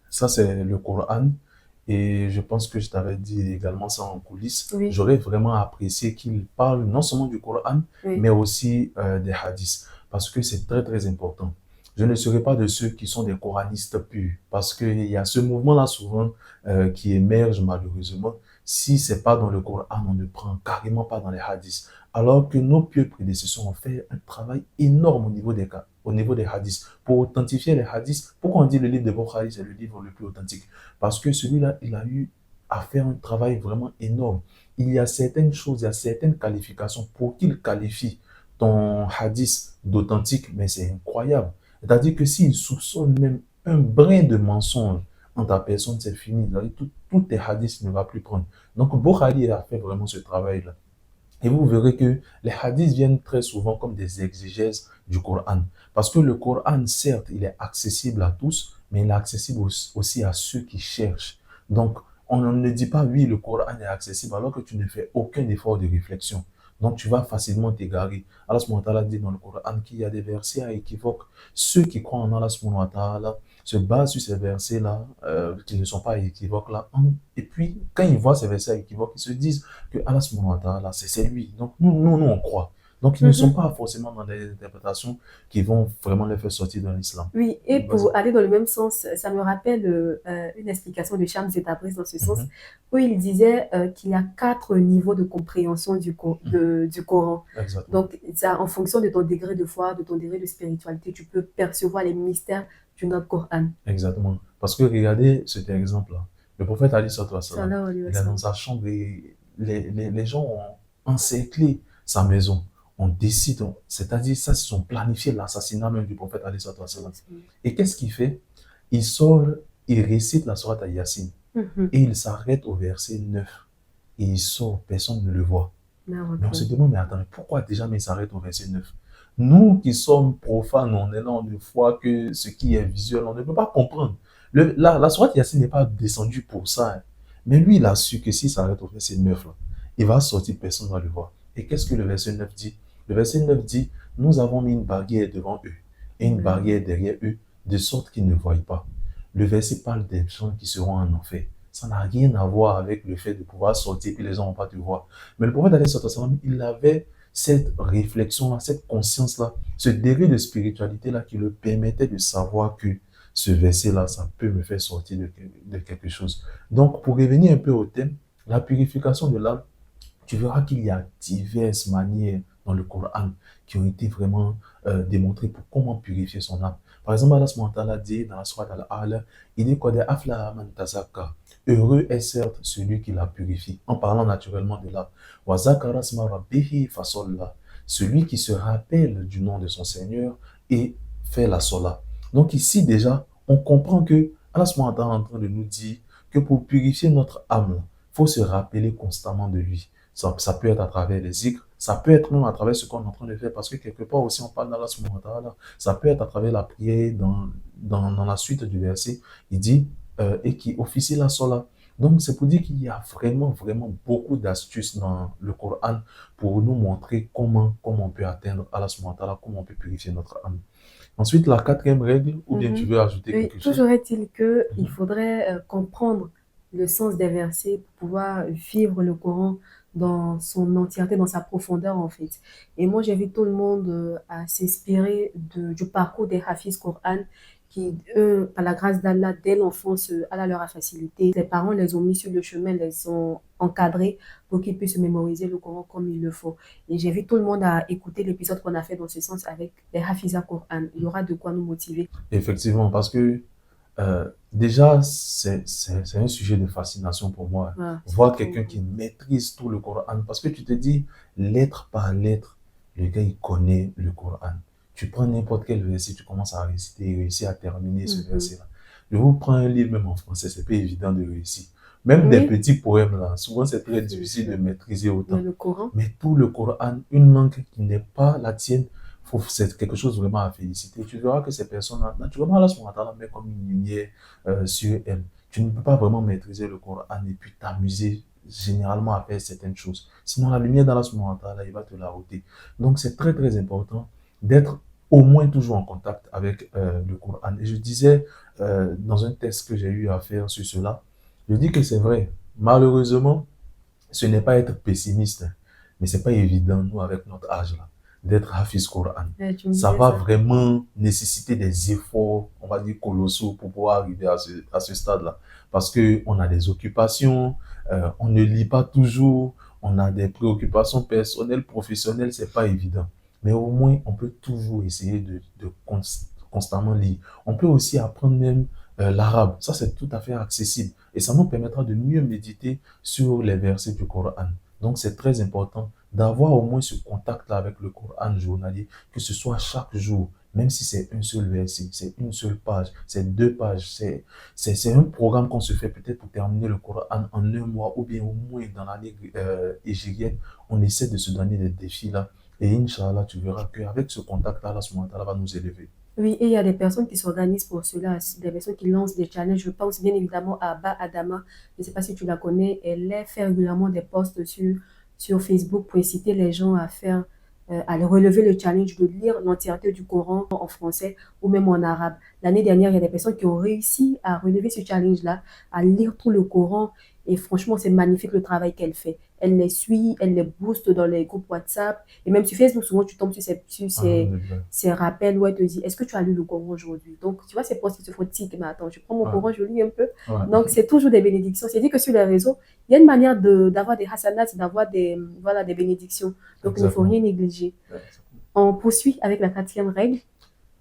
ça c'est le Coran. Et je pense que je t'avais dit également ça en coulisses. Oui. J'aurais vraiment apprécié qu'il parle non seulement du Coran, Oui. mais aussi des hadiths. Parce que c'est très très important. Je ne serai pas de ceux qui sont des coranistes purs. Parce qu'il y a ce mouvement-là souvent qui émerge malheureusement. Si c'est pas dans le Coran, on ne prend carrément pas dans les hadiths. Alors que nos pieux prédécesseurs ont fait un travail énorme au niveau des hadiths. Pour authentifier les hadiths, pourquoi on dit le livre de Bukhari c'est le livre le plus authentique? Parce que celui-là, il a eu à faire un travail vraiment énorme. Il y a certaines choses, il y a certaines qualifications pour qu'il qualifie ton hadith d'authentique, mais c'est incroyable. C'est-à-dire que s'il soupçonne même un brin de mensonge en ta personne, c'est fini. Tous tes hadiths ne va plus prendre. Donc, Bukhari a fait vraiment ce travail-là. Et vous verrez que les hadiths viennent très souvent comme des exégèses du Coran. Parce que le Coran, certes, il est accessible à tous, mais il est accessible aussi à ceux qui cherchent. Donc, on ne dit pas, oui, le Coran est accessible alors que tu ne fais aucun effort de réflexion. Donc, tu vas facilement t'égarer. Allah subhanahu wa ta'ala dit dans le Coran qu'il y a des versets à équivoque. Ceux qui croient en Allah subhanahu wa ta'ala se basent sur ces versets-là, qui ne sont pas équivoques là. Et puis, quand ils voient ces versets équivoques, ils se disent que Allah subhanahu wa ta'ala, c'est lui. Donc, nous, on croit. Donc, ils ne sont pas forcément dans des interprétations qui vont vraiment les faire sortir de l'islam. Oui, et pour aller dans le même sens, ça me rappelle une explication de Shams et Tabriz dans ce sens, où il disait qu'il y a 4 niveaux de compréhension du Coran. Exactement. Donc, ça, en fonction de ton degré de foi, de ton degré de spiritualité, tu peux percevoir les mystères du notre Coran. Exactement. Parce que regardez cet exemple-là. Le prophète Ali sallallahu alayhi wa sallam, il est dans sa chambre et les gens ont encerclé sa maison. On décide, c'est-à-dire ça, ils ont planifié l'assassinat même du prophète Ali sallallahu alayhi wa sallam. Et qu'est-ce qu'il fait? Il sort, il récite la sourate à Yassine. Et il s'arrête au verset 9. Et il sort, personne ne le voit. Mais on se demande, mais attends, pourquoi déjà il s'arrête au verset 9? Nous qui sommes profanes, on est là, on ne voit que ce qui est visuel, on ne peut pas comprendre. La sourate Yassine n'est pas descendue pour ça. Hein. Mais lui, il a su que s'il s'arrête au verset 9, là, il va sortir, personne ne va le voir. Et qu'est-ce que le verset 9 dit? Le verset 9 dit, nous avons mis une barrière devant eux et une barrière derrière eux, de sorte qu'ils ne voient pas. Le verset parle des gens qui seront en enfer. Ça n'a rien à voir avec le fait de pouvoir sortir et les gens ne vont pas te voir. Mais le prophète, il avait cette réflexion-là, cette conscience-là, ce degré de spiritualité-là qui le permettait de savoir que ce verset-là, ça peut me faire sortir de quelque chose. Donc, pour revenir un peu au thème, la purification de l'âme, tu verras qu'il y a diverses manières dans le Coran qui ont été vraiment démontrées pour comment purifier son âme. Par exemple, Allah subhanahu wa ta'ala dit dans la sourate Al-A'la, il dit quoi de aflaha man tazakka. Heureux est certes celui qui la purifie, en parlant naturellement de l'âme. Wa zakara isma rabbihi fasalla. Celui qui se rappelle du nom de son Seigneur et fait la sola. Donc ici déjà, on comprend que Allah subhanahu wa ta'ala est en train de nous dire que pour purifier notre âme, il faut se rappeler constamment de lui. Ça peut être à travers les zikrs, ça peut être même à travers ce qu'on est en train de faire, parce que quelque part aussi on parle d'Allah subhanahu wa ta'ala, ça peut être à travers la prière dans la suite du verset, il dit et qui officie la sola. Donc c'est pour dire qu'il y a vraiment beaucoup d'astuces dans le Coran pour nous montrer comment on peut atteindre Allah subhanahu wa ta'ala, comment on peut purifier notre âme. Ensuite, la quatrième règle, ou bien tu veux ajouter Oui, quelque chose? toujours est-il qu'il faudrait comprendre le sens des versets pour pouvoir vivre le Coran dans son entièreté, dans sa profondeur en fait. Et moi, j'invite tout le monde à s'inspirer du parcours des Hafiz Coran qui, eux, par la grâce d'Allah, dès l'enfance, Allah leur a facilité. Les parents les ont mis sur le chemin, les ont encadrés pour qu'ils puissent mémoriser le Coran comme il le faut. Et j'invite tout le monde à écouter l'épisode qu'on a fait dans ce sens avec les Hafiza Coran. Il y aura de quoi nous motiver. Effectivement, parce que déjà, c'est un sujet de fascination pour moi. Voilà, Voir quelqu'un qui maîtrise tout le Coran. Parce que tu te dis, lettre par lettre, le gars, il connaît le Coran. Tu prends n'importe quel verset, tu commences à réciter, il réussit à terminer ce verset-là. Je vous prends un livre, même en français, c'est pas évident de réussir. Même des petits poèmes, là, souvent c'est très difficile de maîtriser autant. Le Coran. Mais tout le Coran, une langue qui n'est pas la tienne, c'est quelque chose vraiment à féliciter. Tu verras que ces personnes-là, naturellement, Allah subhanahu wa ta'ala met comme une lumière sur elles. Tu ne peux pas vraiment maîtriser le Coran et puis t'amuser généralement à faire certaines choses. Sinon, la lumière d'Allah subhanahu wa ta'ala, il va te la ôter. Donc, c'est très important d'être au moins toujours en contact avec le Coran. Et je disais dans un test que j'ai eu à faire sur cela, je dis que c'est vrai. Malheureusement, ce n'est pas être pessimiste, mais c'est pas évident, nous, avec notre âge là, d'être Hafiz Coran. Ça va vraiment nécessiter des efforts, on va dire colossaux, pour pouvoir arriver à ce stade-là. Parce qu'on a des occupations, on ne lit pas toujours, on a des préoccupations personnelles, professionnelles, c'est pas évident. Mais au moins, on peut toujours essayer de constamment lire. On peut aussi apprendre même l'arabe. Ça, c'est tout à fait accessible. Et ça nous permettra de mieux méditer sur les versets du Coran. Donc, c'est très important d'avoir au moins ce contact-là avec le Coran journalier, que ce soit chaque jour, même si c'est un seul verset, c'est une seule page, c'est 2 pages, c'est un programme qu'on se fait peut-être pour terminer le Coran en 1 mois, ou bien au moins dans l'année hégirienne, on essaie de se donner des défis là. Et Inch'Allah, tu verras qu'avec ce contact-là, Allah subhanahu wa ta'ala va nous élever. Oui, et il y a des personnes qui s'organisent pour cela, des personnes qui lancent des challenges. Je pense bien évidemment à Ba Adama, je ne sais pas si tu la connais, elle fait régulièrement des posts sur Facebook pour inciter les gens à faire, à relever le challenge de lire l'entièreté du Coran en français ou même en arabe. L'année dernière, il y a des personnes qui ont réussi à relever ce challenge-là, à lire tout le Coran. Et franchement, c'est magnifique le travail qu'elle fait. Elle les suit, elle les booste dans les groupes WhatsApp. Et même sur Facebook, souvent, tu tombes sur ces rappels où elle te dit, est-ce que tu as lu le Coran aujourd'hui? Donc, tu vois, ces posts qui te font tic, mais attends, je prends mon Coran, je lis un peu. Donc, c'est toujours des bénédictions. C'est dit que sur les réseaux, il y a une manière d'avoir des hasanats, d'avoir des bénédictions. Donc, il ne faut rien négliger. On poursuit avec la 4e règle.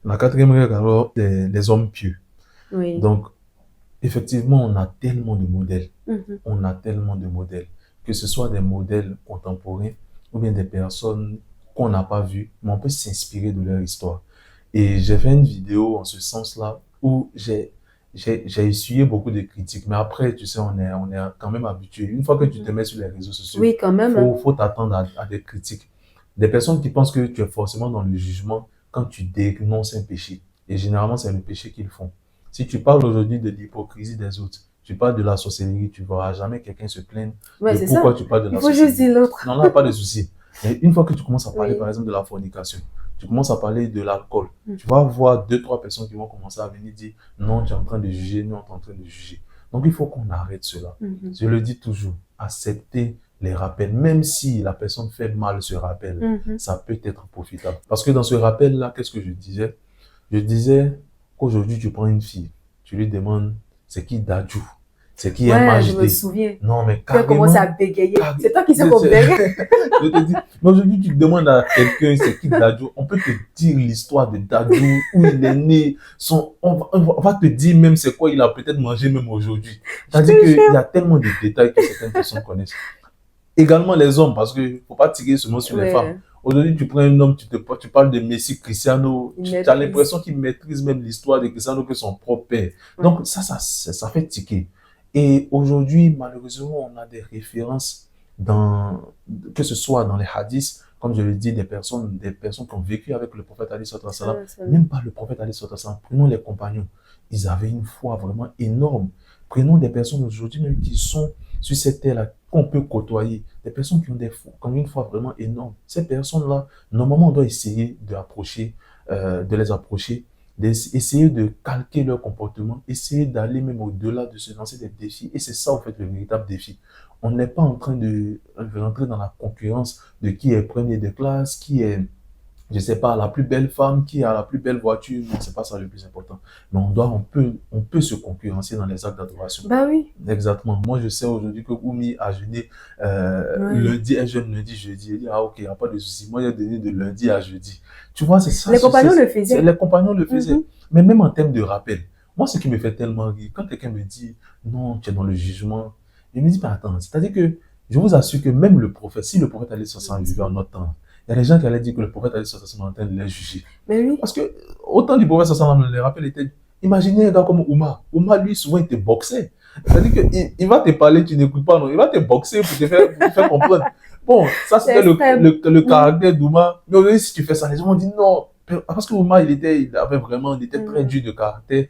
La 4e règle, alors, les hommes pieux. Oui. Donc, effectivement, on a tellement de modèles. On a tellement de modèles. Que ce soit des modèles contemporains ou bien des personnes qu'on n'a pas vues, mais on peut s'inspirer de leur histoire. Et j'ai fait une vidéo en ce sens-là où j'ai essuyé beaucoup de critiques. Mais après, tu sais, on est quand même habitué. Une fois que tu te mets sur les réseaux sociaux, oui, quand même, faut t'attendre à des critiques. Des personnes qui pensent que tu es forcément dans le jugement quand tu dénonces un péché. Et généralement, c'est le péché qu'ils font. Si tu parles aujourd'hui de l'hypocrisie des autres, tu parles de la sorcellerie, tu ne verras jamais quelqu'un se plaindre de pourquoi tu parles de la sorcellerie. Il faut juste dire l'autre. Non, là, pas de souci. Mais une fois que tu commences à parler, par exemple, de la fornication, tu commences à parler de l'alcool, tu vas voir 2-3 personnes qui vont commencer à venir dire non, tu es en train de juger, non, tu es en train de juger. Donc, il faut qu'on arrête cela. Je le dis toujours, accepter les rappels, même si la personne fait mal ce rappel, ça peut être profitable. Parce que dans ce rappel-là, qu'est-ce que je disais? Je disais qu'aujourd'hui, tu prends une fille, tu lui demandes c'est qui Dadju, c'est qui Ouais, je me MHD. souviens. Non, mais Tu as carrément. commencé à bégayer. C'est toi qui sais qu'on bégaye. Je te dis, mais aujourd'hui, tu demandes à quelqu'un c'est qui Dadju, on peut te dire l'histoire de Dadju, où il est né, on va te dire même c'est quoi il a peut-être mangé même aujourd'hui. C'est-à-dire qu'il y a tellement de détails que certaines personnes connaissent. Également les hommes, parce qu'il ne faut pas tirer seulement sur les femmes. Aujourd'hui, tu prends un homme, tu parles de Messi, Cristiano, tu as l'impression qu'il maîtrise même l'histoire de Cristiano que son propre père. Donc ça fait tiquer. Et aujourd'hui, malheureusement, on a des références que ce soit dans les hadiths, comme je l'ai dit, des personnes qui ont vécu avec le prophète Ali sallallahu alayhi wa sallam, même pas le prophète Ali sallallahu alayhi wa sallam, prenons les compagnons, ils avaient une foi vraiment énorme. Prenons des personnes aujourd'hui même qui sont sur cette terre-là, qu'on peut côtoyer, des personnes qui ont une foi vraiment énorme. Ces personnes-là, normalement, on doit essayer de les approcher, d'essayer de calquer leur comportement, essayer d'aller même au-delà, de se lancer des défis. Et c'est ça, en fait, le véritable défi. On n'est pas en train de rentrer dans la concurrence de qui est premier de classe, qui est, je sais pas, la plus belle femme, qui a la plus belle voiture. Non, c'est pas ça le plus important. Mais on peut se concurrencer dans les actes d'adoration. Bah oui. Exactement. Moi, je sais aujourd'hui que Oumi a jeûné lundi, elle jeûne lundi, jeudi. Elle dit, ah ok, il n'y a pas de souci. Moi, j'ai donné de lundi à jeudi. Tu vois, c'est ça. Les compagnons le faisaient. Les compagnons le faisaient. Mais même en termes de rappel, moi, ce qui me fait tellement rire, quand quelqu'un me dit, non, tu es dans le jugement, je me dis, mais attends, c'est-à-dire que je vous assure que même le prophète, si le prophète allait s'en vivre en notre temps, il y a des gens qui allaient dire que le prophète allait s'en en train de les juger. Mais oui. Parce que, autant du prophète les rappels étaient, imaginez un gars comme Oumar. Oumar, lui, souvent, il te boxait. C'est-à-dire qu'il va te parler, tu n'écoutes pas, non. Il va te boxer pour te faire comprendre. Bon, ça, c'était le caractère d'Oumar. Mais aujourd'hui, si tu fais ça, les gens vont dire non. Parce que Oumar, il était très dur de caractère,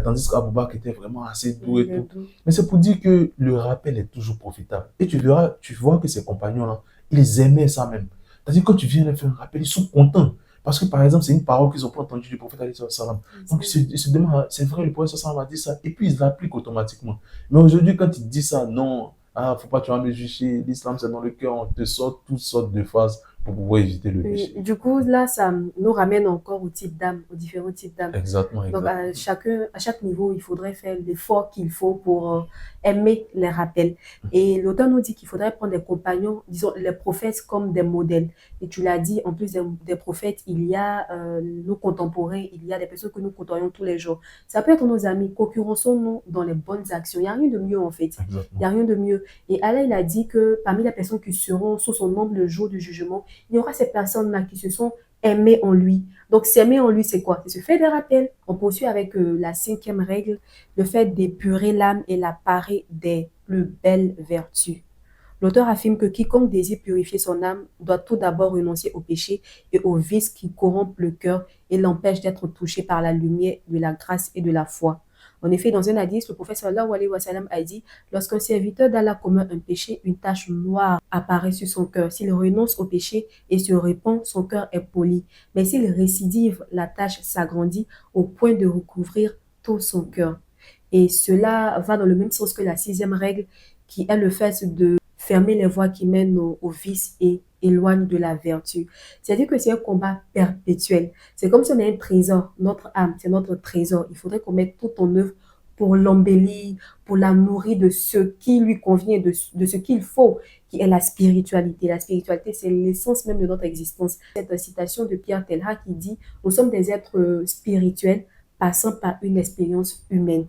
tandis qu'Aboubacar était vraiment assez doux et tout. Mais c'est pour dire que le rappel est toujours profitable. Et tu vois que ces compagnons-là, ils aimaient ça même. C'est-à-dire que quand tu viens leur faire un rappel, ils sont contents. Parce que, par exemple, c'est une parole qu'ils n'ont pas entendue du prophète alayhi salam. Donc, ils se demandent, c'est vrai, le prophète sallam a dit ça, et puis ils l'appliquent automatiquement. Mais aujourd'hui, quand il dit ça, non, faut pas, tu vas me juger, l'islam c'est dans le cœur, on te sort toutes sortes de phrases pour pouvoir éviter le péché. Du coup, là, ça nous ramène encore aux types d'âmes, aux différents types d'âmes. Exactement. Donc, à chaque niveau, il faudrait faire l'effort qu'il faut pour aimer les rappels. Et l'auteur nous dit qu'il faudrait prendre des compagnons, disons, les prophètes comme des modèles. Et tu l'as dit, en plus des prophètes, il y a nos contemporains, il y a des personnes que nous côtoyons tous les jours. Ça peut être nos amis, concurrençons-nous dans les bonnes actions. Il n'y a rien de mieux, en fait. Exactement. Il n'y a rien de mieux. Et Allah, il a dit que parmi les personnes qui seront sous son ombre le jour du jugement, il y aura ces personnes-là qui se sont aimées en lui. Donc, s'aimer en lui, c'est quoi? C'est se faire des rappels. On poursuit avec la 5e règle, le fait d'épurer l'âme et la parer des plus belles vertus. L'auteur affirme que quiconque désire purifier son âme doit tout d'abord renoncer au péché et aux vices qui corrompent le cœur et l'empêchent d'être touché par la lumière de la grâce et de la foi. En effet, dans un hadith, le prophète sallallahu alayhi wa sallam a dit « Lorsqu'un serviteur d'Allah commet un péché, une tache noire apparaît sur son cœur. S'il renonce au péché et se répand, son cœur est poli. Mais s'il récidive, la tache s'agrandit au point de recouvrir tout son cœur. » Et cela va dans le même sens que la 6e règle, qui est le fait de fermer les voies qui mènent au vice et éloigne de la vertu. C'est-à-dire que c'est un combat perpétuel. C'est comme si on a un trésor, notre âme, c'est notre trésor. Il faudrait qu'on mette tout en œuvre pour l'embellir, pour la nourrir de ce qui lui convient, de ce qu'il faut, qui est la spiritualité. La spiritualité, c'est l'essence même de notre existence. Cette citation de Pierre Telha qui dit « Nous sommes des êtres spirituels passant par une expérience humaine ».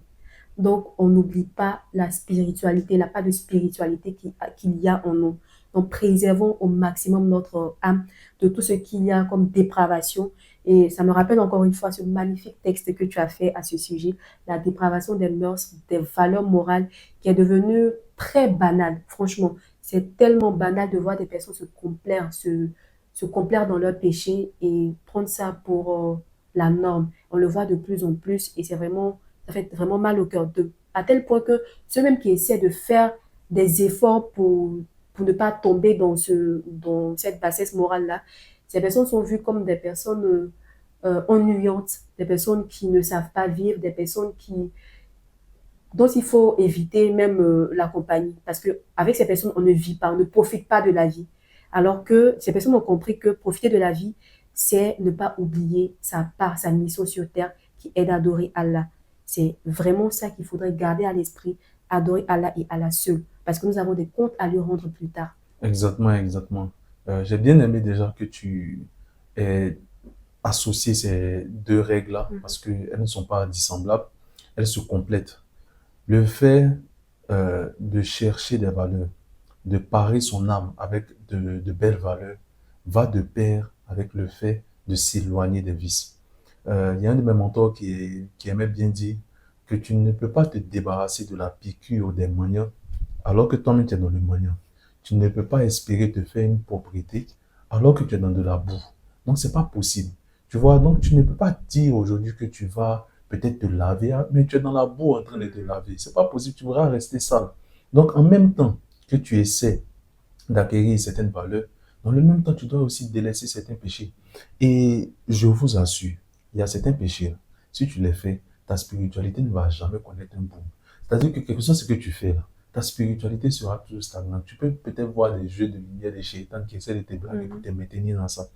Donc, on n'oublie pas la spiritualité, il n'y a pas de spiritualité qu'il y a en nous. Donc, préservons au maximum notre âme de tout ce qu'il y a comme dépravation. Et ça me rappelle encore une fois ce magnifique texte que tu as fait à ce sujet, la dépravation des mœurs, des valeurs morales, qui est devenue très banale. Franchement, c'est tellement banal de voir des personnes se complaire dans leur péché et prendre ça pour la norme. On le voit de plus en plus et ça fait vraiment mal au cœur, à tel point que ceux même qui essaient de faire des efforts pour ne pas tomber dans cette bassesse morale-là, ces personnes sont vues comme des personnes ennuyantes, des personnes qui ne savent pas vivre, des personnes qui dont il faut éviter même la compagnie. Parce qu'avec ces personnes, on ne vit pas, on ne profite pas de la vie. Alors que ces personnes ont compris que profiter de la vie, c'est ne pas oublier sa part, sa mission sur terre qui est d'adorer Allah. C'est vraiment ça qu'il faudrait garder à l'esprit, adorer Allah et Allah seul. Parce que nous avons des comptes à lui rendre plus tard. Exactement, exactement. J'ai bien aimé déjà que tu aies associé ces deux règles-là parce qu'elles ne sont pas dissemblables, elles se complètent. Le fait de chercher des valeurs, de parer son âme avec de belles valeurs, va de pair avec le fait de s'éloigner des vices. Il y a un de mes mentors qui aimait bien dire que tu ne peux pas te débarrasser de la piqûre des maniants alors que toi-même tu es dans le maniant. Tu ne peux pas espérer te faire une propriété alors que tu es dans de la boue. Donc, c'est pas possible. Tu vois, donc tu ne peux pas dire aujourd'hui que tu vas peut-être te laver, mais tu es dans la boue en train de te laver. C'est pas possible, tu voudras rester sale. Donc, en même temps que tu essaies d'acquérir certaines valeurs, dans le même temps, tu dois aussi délaisser certains péchés. Et je vous assure, il y a certains péchés, si tu les fais, ta spiritualité ne va jamais connaître un boom. C'est-à-dire que quelque chose ce que tu fais là, ta spiritualité sera toujours stagnante. Tu peux peut-être voir des jeux de lumière, des chétans qui essaient de te blaguer pour te maintenir dans ça.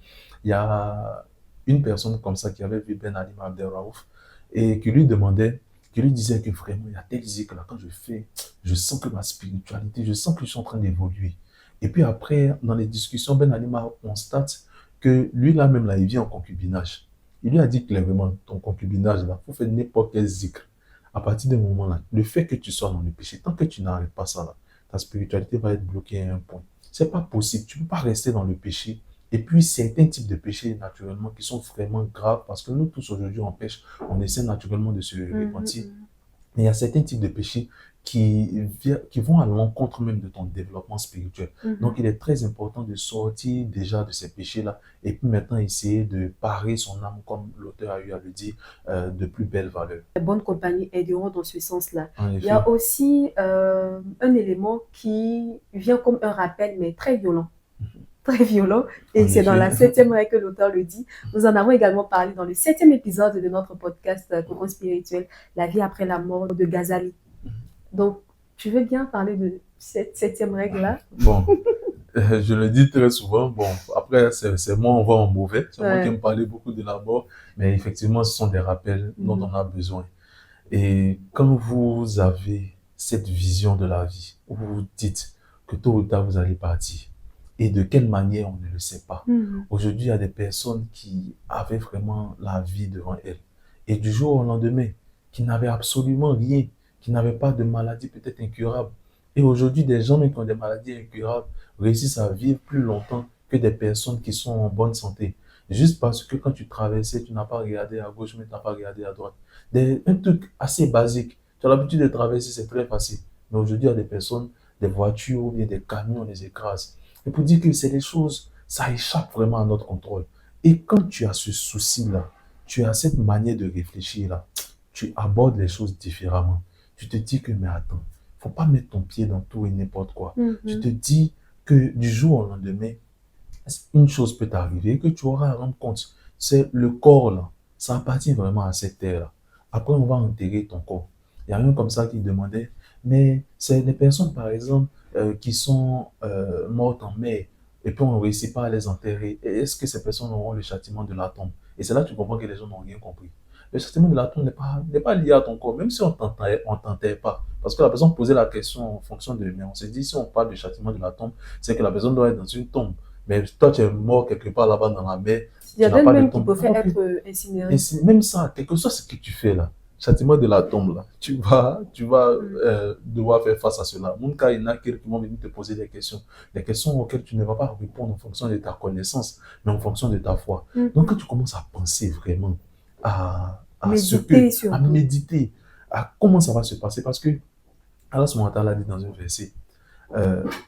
Il y a une personne comme ça qui avait vu Ben Ali Abdel Raouf et qui lui demandait, qui lui disait que vraiment, il y a tel zikr là, quand je fais, je sens que ma spiritualité, je sens que je suis en train d'évoluer. Et puis après, dans les discussions, Ben Ali constate que lui là même, là, il vit en concubinage. Il lui a dit clairement, ton concubinage là, il faut faire n'importe quel zikr. À partir de ce moment-là, le fait que tu sois dans le péché, tant que tu n'arrêtes pas ça là, ta spiritualité va être bloquée à un point. C'est pas possible. Tu ne peux pas rester dans le péché. Et puis, certains types de péchés, naturellement, qui sont vraiment graves, parce que nous tous, aujourd'hui, on pêche, on essaie naturellement de se repentir. Mais il y a certains types de péchés qui vont à l'encontre même de ton développement spirituel. Donc, il est très important de sortir déjà de ces péchés-là et puis maintenant essayer de parer son âme, comme l'auteur a eu à le dire, de plus belles valeurs. Les bonnes compagnies aideront dans ce sens-là. Il y a aussi un élément qui vient comme un rappel, mais très violent. Très violent, et c'est dans la 7e règle que l'auteur le dit. Nous en avons également parlé dans le 7e épisode de notre podcast Cocon Spirituel, La vie après la mort de Ghazali. Donc, tu veux bien parler de cette 7e règle-là? Bon, je le dis très souvent, bon, après, c'est moi, on va en mauvais, c'est moi qui aime parler beaucoup de la mort, mais effectivement, ce sont des rappels dont on a besoin. Et quand vous avez cette vision de la vie, où vous vous dites que tôt ou tard, vous allez partir, et de quelle manière, on ne le sait pas. Aujourd'hui, il y a des personnes qui avaient vraiment la vie devant elles. Et du jour au lendemain, qui n'avaient absolument rien, qui n'avaient pas de maladie peut-être incurable. Et aujourd'hui, des gens qui ont des maladies incurables réussissent à vivre plus longtemps que des personnes qui sont en bonne santé. Juste parce que quand tu traversais, tu n'as pas regardé à gauche, mais tu n'as pas regardé à droite. Un truc assez basique. Tu as l'habitude de traverser, c'est très facile. Mais aujourd'hui, il y a des personnes, des voitures ou bien des camions, on les écrase. Et pour dire que c'est des choses, ça échappe vraiment à notre contrôle. Et quand tu as ce souci-là, tu as cette manière de réfléchir-là, tu abordes les choses différemment. Tu te dis que, mais attends, il ne faut pas mettre ton pied dans tout et n'importe quoi. Tu te dis que du jour au lendemain, une chose peut t'arriver que tu auras à rendre compte. C'est le corps là, ça appartient vraiment à cette terre-là. Après, on va enterrer ton corps. Il y a un comme ça qui demandait, mais c'est des personnes, par exemple, qui sont mortes en mer, et puis on ne réussit pas à les enterrer. Est-ce que ces personnes auront le châtiment de la tombe? Et c'est là que tu comprends que les gens n'ont rien compris. Le châtiment de la tombe n'est pas lié à ton corps, même si on t'enterre pas. Parce que la personne posait la question en fonction de... Mais on s'est dit, si on parle du châtiment de la tombe, c'est que la personne doit être dans une tombe. Mais toi, tu es mort quelque part là-bas dans la mer. Il y a d'autres même qui peuvent être incinérés. Même ça, quelque chose, ce que tu fais là, châtiment de la tombe là, tu vas devoir faire face à cela. Mon cas, il y en a qui vont venir te poser des questions auxquelles tu ne vas pas répondre en fonction de ta connaissance, mais en fonction de ta foi. Donc quand tu commences à penser vraiment à méditer, à comment ça va se passer, parce que Allah subhanahu wa ta'ala dit dans un verset,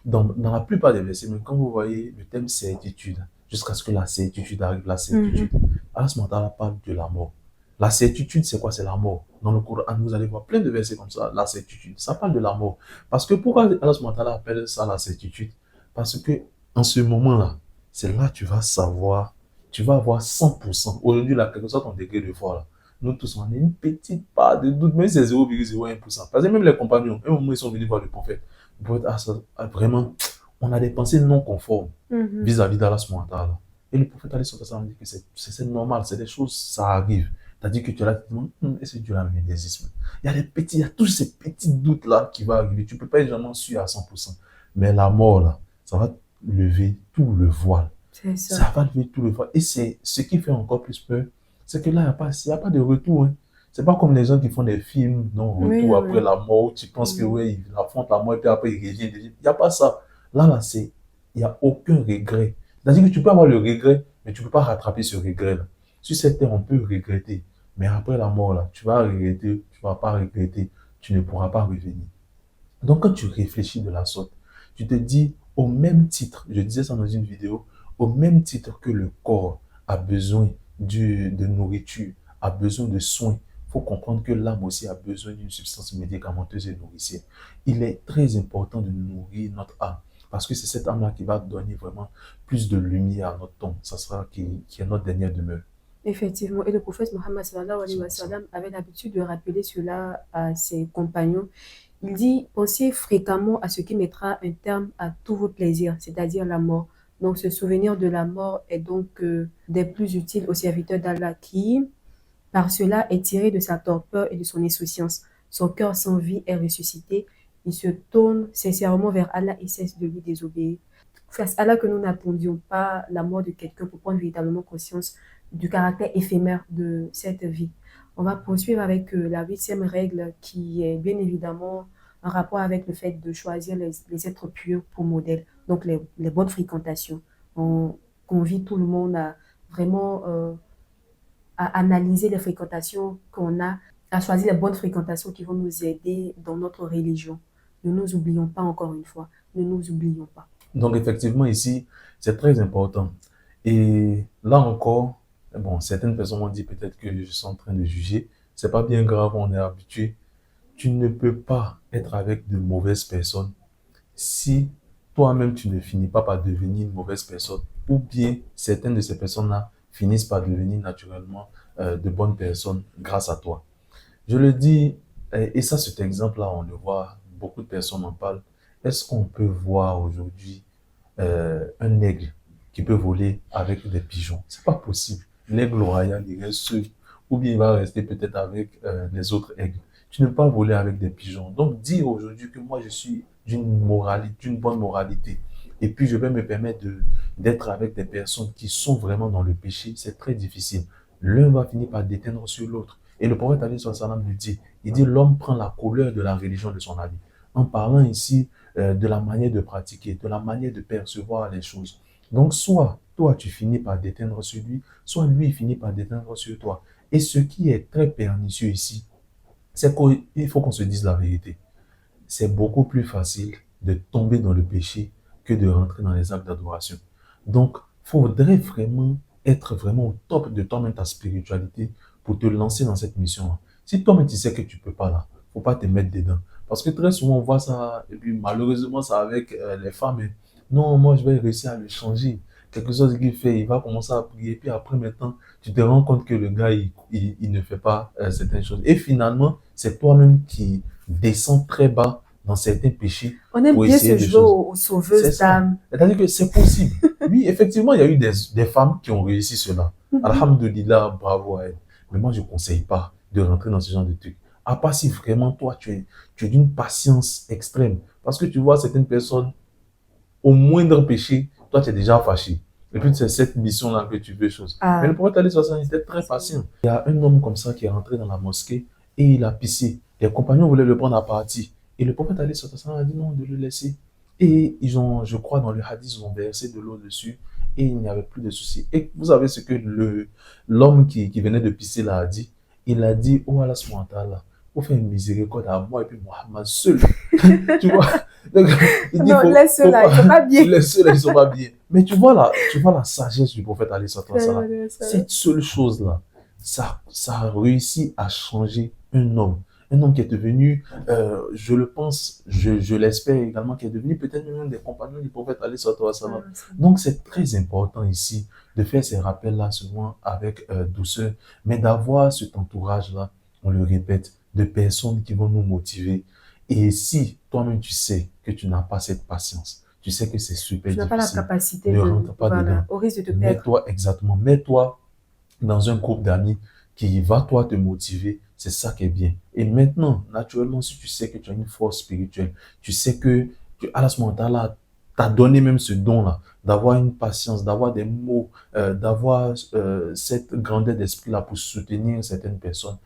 dans la plupart des versets, même quand vous voyez le thème certitude, jusqu'à ce que la certitude arrive, la certitude, Allah subhanahu wa ta'ala parle de la mort. La certitude, c'est quoi? C'est la mort. Dans le Coran, vous allez voir plein de versets comme ça, la certitude. Ça parle de la mort. Parce que pourquoi Allah subhanahu wa ta'ala appelle ça la certitude? Parce que en ce moment-là, c'est là que tu vas savoir, tu vas avoir 100%. Aujourd'hui, là, quel que soit ton degré de foi, là, nous tous, on a une petite part de doute, même si c'est 0,01%. Parce que même les compagnons, un moment, ils sont venus voir le prophète. Le prophète, vraiment, on a des pensées non conformes vis-à-vis d'Allah subhanahu wa ta'ala. Et le prophète Ali sallallahu alayhi wa sallam dit que c'est normal, c'est des choses, ça arrive. C'est-à-dire que tu es là, tu te demandes, est-ce que Dieu l'a amené des ismes? Il y a tous ces petits doutes-là qui vont arriver. Tu ne peux pas être jamais sûr à 100%. Mais la mort, là, ça va lever tout le voile. C'est ça. Ça va lever tout le voile. Et c'est ce qui fait encore plus peur, c'est que là, il n'y a pas de retour. Hein. C'est pas comme les gens qui font des films, non, retour après la mort, où tu penses que ouais, il affronte la mort et puis après il revient. Il n'y a pas ça. Là, il n'y a aucun regret. C'est-à-dire que tu peux avoir le regret, mais tu ne peux pas rattraper ce regret-là. Sur cette terre, on peut regretter. Mais après la mort, là, tu vas regretter, tu ne vas pas regretter, tu ne pourras pas revenir. Donc, quand tu réfléchis de la sorte, tu te dis, au même titre, je disais ça dans une vidéo, au même titre que le corps a besoin de nourriture, a besoin de soins, il faut comprendre que l'âme aussi a besoin d'une substance médicamenteuse et nourricière. Il est très important de nourrir notre âme, parce que c'est cette âme-là qui va donner vraiment plus de lumière à notre tombe. Ça sera qui est notre dernière demeure. Effectivement, et le prophète Mohammed sallallahu alayhi wa sallam avait l'habitude de rappeler cela à ses compagnons. Il dit, pensez fréquemment à ce qui mettra un terme à tous vos plaisirs, c'est-à-dire la mort. Donc, ce souvenir de la mort est donc des plus utiles aux serviteurs d'Allah qui, par cela, est tiré de sa torpeur et de son insouciance. Son cœur sans vie est ressuscité. Il se tourne sincèrement vers Allah et cesse de lui désobéir. Face à Allah que nous n'attendions pas la mort de quelqu'un pour prendre véritablement conscience du caractère éphémère de cette vie. On va poursuivre avec la 8e règle qui est bien évidemment en rapport avec le fait de choisir les êtres purs pour modèle, donc les bonnes fréquentations. On convie tout le monde à vraiment à analyser les fréquentations qu'on a, à choisir les bonnes fréquentations qui vont nous aider dans notre religion. Ne nous oublions pas encore une fois, ne nous oublions pas. Donc effectivement ici, c'est très important. Et là encore, bon, certaines personnes m'ont dit peut-être que je suis en train de juger. C'est pas bien grave, on est habitué. Tu ne peux pas être avec de mauvaises personnes si toi-même tu ne finis pas par devenir une mauvaise personne, ou bien certaines de ces personnes-là finissent par devenir naturellement de bonnes personnes grâce à toi. Je le dis, et ça cet exemple-là, on le voit, beaucoup de personnes en parlent. Est-ce qu'on peut voir aujourd'hui un aigle qui peut voler avec des pigeons? C'est pas possible. L'aigle royal, il reste seul, ou bien il va rester peut-être avec les autres aigles. Tu ne peux pas voler avec des pigeons. Donc, dire aujourd'hui que moi, je suis d'une bonne moralité, et puis je vais me permettre d'être avec des personnes qui sont vraiment dans le péché, c'est très difficile. L'un va finir par déteindre sur l'autre. Et le prophète Ali sallallahu alayhi wa sallam le dit, il dit l'homme prend la couleur de la religion de son habit. En parlant ici de la manière de pratiquer, de la manière de percevoir les choses. Donc, soit toi, tu finis par déteindre sur lui, soit lui, il finit par déteindre sur toi. Et ce qui est très pernicieux ici, c'est qu'il faut qu'on se dise la vérité. C'est beaucoup plus facile de tomber dans le péché que de rentrer dans les actes d'adoration. Donc, il faudrait vraiment être vraiment au top de toi-même, ta spiritualité, pour te lancer dans cette mission-là. Si toi-même tu sais que tu ne peux pas là, il ne faut pas te mettre dedans. Parce que très souvent, on voit ça, et puis malheureusement, ça avec les femmes. Non, moi, je vais réussir à le changer. Quelque chose qu'il fait, il va commencer à prier, puis après, maintenant, tu te rends compte que le gars, il ne fait pas certaines choses. Et finalement, c'est toi-même qui descends très bas dans certains péchés. On aime bien se jouer aux sauveuses d'âmes. C'est-à-dire que c'est possible. Oui, effectivement, il y a eu des femmes qui ont réussi cela. Alhamdulillah, bravo à elles. Mais moi, je ne conseille pas de rentrer dans ce genre de trucs. À part si vraiment toi, tu es d'une patience extrême. Parce que tu vois certaines personnes, au moindre péché, toi, tu es déjà fâché. Et puis, c'est cette mission-là que tu veux chose. Mais le prophète Ali sallallahu alayhi wa sallam était très patient. Il y a un homme comme ça qui est rentré dans la mosquée et il a pissé. Les compagnons voulaient le prendre à partie. Et le prophète Ali sallallahu alayhi wa sallam a dit non, de le laisser. Et ils ont, je crois, dans le hadith, ils ont versé de l'eau dessus et il n'y avait plus de soucis. Et vous savez ce que l'homme qui venait de pisser là a dit? Il a dit, oh Allah subhanahu wa ta'ala, pour faire une miséricorde à moi et puis Mohammed seul. Tu vois? Donc, il dit, non, laisse-la, ils ne sont pas bien. Laisse-la, ils ne sont pas bien. Mais tu vois la sagesse du prophète Ali sallallahu alayhi wa sallam. Cette seule chose-là, ça a réussi à changer un homme un homme qui est devenu, je le pense, je l'espère également, qui est devenu peut-être même un des compagnons du prophète alayhi salatu wa salam. Donc c'est très important ici de faire ces rappels-là souvent avec douceur, mais d'avoir cet entourage-là, on le répète, de personnes qui vont nous motiver. Et si toi-même tu sais que tu n'as pas cette patience, tu sais que c'est super Tu n'as difficile, pas la capacité ne rentre pas dedans. au risque de te perdre. Mets-toi exactement, mets-toi dans un groupe d'amis qui va toi te motiver, c'est ça qui est bien. Et maintenant, naturellement, si tu sais que tu as une force spirituelle, tu sais que Allah subhanahu wa ta'ala t'a donné même ce don-là, d'avoir une patience, d'avoir des mots, d'avoir cette grandeur d'esprit-là pour soutenir certaines personnes,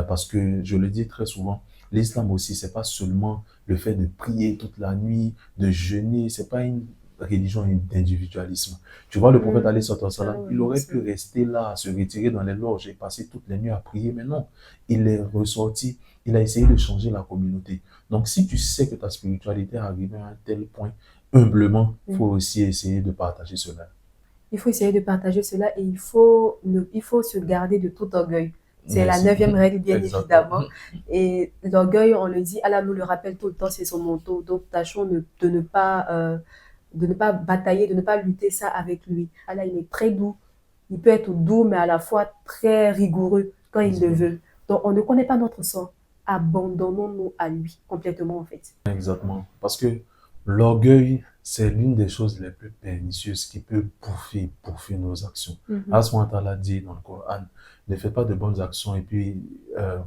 parce que je le dis très souvent, l'islam aussi, c'est pas seulement le fait de prier toute la nuit, de jeûner, c'est pas une religion d'individualisme. Tu vois, le prophète alayhi salam, il aurait pu rester là, se retirer dans les loges et passer toutes les nuits à prier, mais non, il est ressorti, il a essayé de changer la communauté. Donc, si tu sais que ta spiritualité est arrivée à un tel point, humblement, il faut aussi essayer de partager cela. Il faut essayer de partager cela et il faut se garder de tout orgueil. C'est la 9e règle, bien évidemment. Et l'orgueil, on le dit, Allah nous le rappelle tout le temps, c'est son manteau. Donc, tâchons de ne pas batailler, de ne pas lutter ça avec lui. Allah, il est très doux. Il peut être doux, mais à la fois très rigoureux quand il le veut. Donc, on ne connaît pas notre sort. Abandonnons-nous à lui complètement, en fait. Exactement. Parce que l'orgueil, c'est l'une des choses les plus pernicieuses qui peut bouffer nos actions. Allah subhanahu wa ta'ala dit dans le Coran, ne faites pas de bonnes actions et puis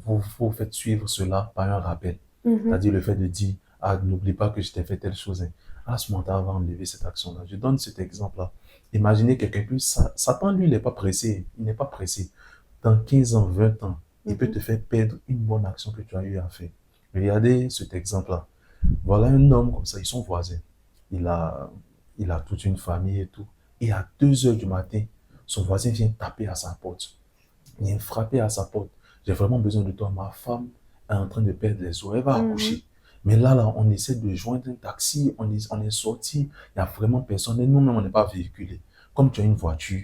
vous faites suivre cela par un rappel. C'est-à-dire le fait de dire, n'oublie pas que je t'ai fait telle chose. Allah subhanahu wa ta'ala va enlever cette action-là. Je donne cet exemple-là. Imaginez quelqu'un plus, Satan lui, il n'est pas pressé. Il n'est pas pressé. Dans 15 ans, 20 ans, il peut te faire perdre une bonne action que tu as eu à faire. Regardez cet exemple-là. Voilà un homme comme ça, ils sont voisins. Il a toute une famille et tout. Et à 2 heures du matin, son voisin vient taper à sa porte. Il vient frapper à sa porte. J'ai vraiment besoin de toi. Ma femme est en train de perdre les os. Elle va accoucher. Mais là, on essaie de joindre un taxi. On est sorti. Il n'y a vraiment personne. Et nous-mêmes, on n'est pas véhiculés. Comme tu as une voiture,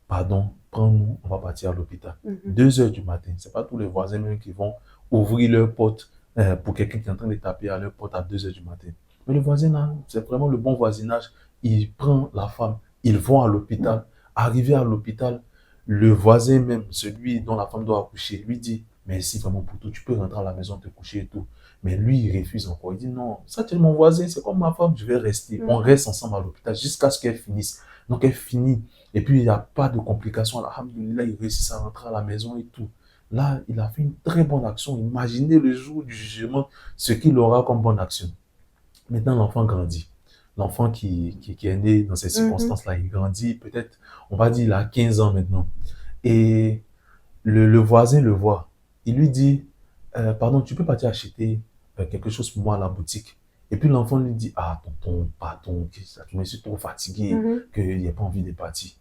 pardon, prends-nous, on va partir à l'hôpital. 2 heures du matin. Ce n'est pas tous les voisins même qui vont ouvrir leur porte pour quelqu'un qui est en train de taper à leur porte à 2 heures du matin. Mais le voisin, là, c'est vraiment le bon voisinage. Il prend la femme, ils vont à l'hôpital. Arrivé à l'hôpital, le voisin même, celui dont la femme doit accoucher, lui dit « Merci vraiment pour tout, tu peux rentrer à la maison te coucher et tout. » Mais lui, il refuse encore. Il dit « Non, ça c'est mon voisin, c'est comme ma femme, je vais rester. » On reste ensemble à l'hôpital jusqu'à ce qu'elle finisse. Donc elle finit. Et puis il n'y a pas de complications. Alhamdoulilah, il réussit à rentrer à la maison et tout. Là, il a fait une très bonne action. Imaginez le jour du jugement, ce qu'il aura comme bonne action. Maintenant, l'enfant grandit. L'enfant qui est né dans ces circonstances-là, il grandit, peut-être, on va dire, il a 15 ans maintenant. Et le voisin le voit. Il lui dit, pardon, tu peux partir acheter quelque chose pour moi à la boutique. Et puis l'enfant lui dit, ah, tonton, pardon, je me suis trop fatigué, qu'il n'y a pas envie de partir.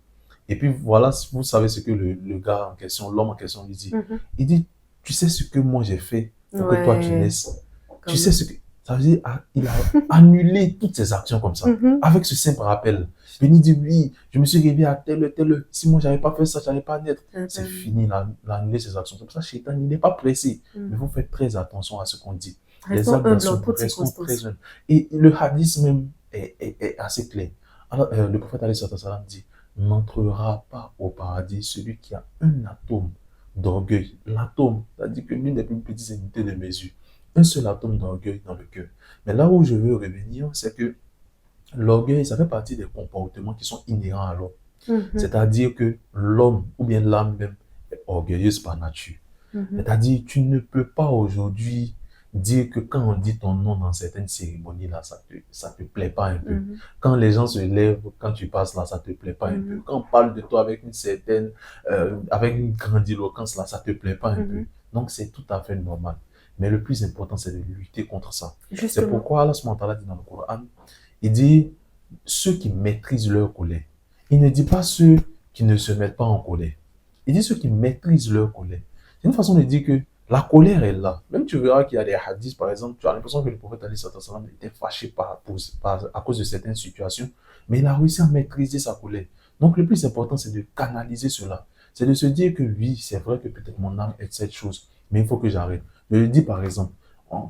Et puis voilà, vous savez ce que le gars en question, l'homme en question lui dit. Il dit, tu sais ce que moi j'ai fait pour que toi tu naisses. Tu sais ce que... Ça veut dire, il a annulé toutes ses actions comme ça, avec ce simple rappel. Il dit, oui, je me suis réveillé à telle heure. Si moi, je n'avais pas fait ça, je n'allais pas naître. C'est fini, il a annulé ses actions. C'est pour ça que Shaitan, il n'est pas pressé. Mais vous faites très attention à ce qu'on dit. Les actes d'action, restons très jeunes. Et le hadith même est assez clair. Alors, le prophète alayhi salam dit, n'entrera pas au paradis celui qui a un atome d'orgueil. L'atome, c'est-à-dire que l'une des plus petites unités de mesure. Un seul atome d'orgueil dans le cœur. Mais là où je veux revenir, c'est que l'orgueil, ça fait partie des comportements qui sont inhérents à l'homme. C'est-à-dire que l'homme, ou bien l'âme même, est orgueilleuse par nature. C'est-à-dire, tu ne peux pas aujourd'hui dire que quand on dit ton nom dans certaines cérémonies-là, ça te plaît pas un peu. Quand les gens se lèvent, quand tu passes là, ça te plaît pas un peu. Quand on parle de toi avec avec une grande éloquence là, ça te plaît pas un peu. Donc, c'est tout à fait normal. Mais le plus important, c'est de lutter contre ça. C'est pourquoi Allah subhanahu wa ta'ala dit dans le Coran, il dit ceux qui maîtrisent leur colère. Il ne dit pas ceux qui ne se mettent pas en colère. Il dit ceux qui maîtrisent leur colère. C'est une façon de dire que la colère est là. Même tu verras qu'il y a des hadiths, par exemple, tu as l'impression que le prophète alayhi salam était fâché à cause de certaines situations, mais il a réussi à maîtriser sa colère. Donc le plus important, c'est de canaliser cela. C'est de se dire que oui, c'est vrai que peut-être mon âme est cette chose, mais il faut que j'arrête. Je le dis par exemple.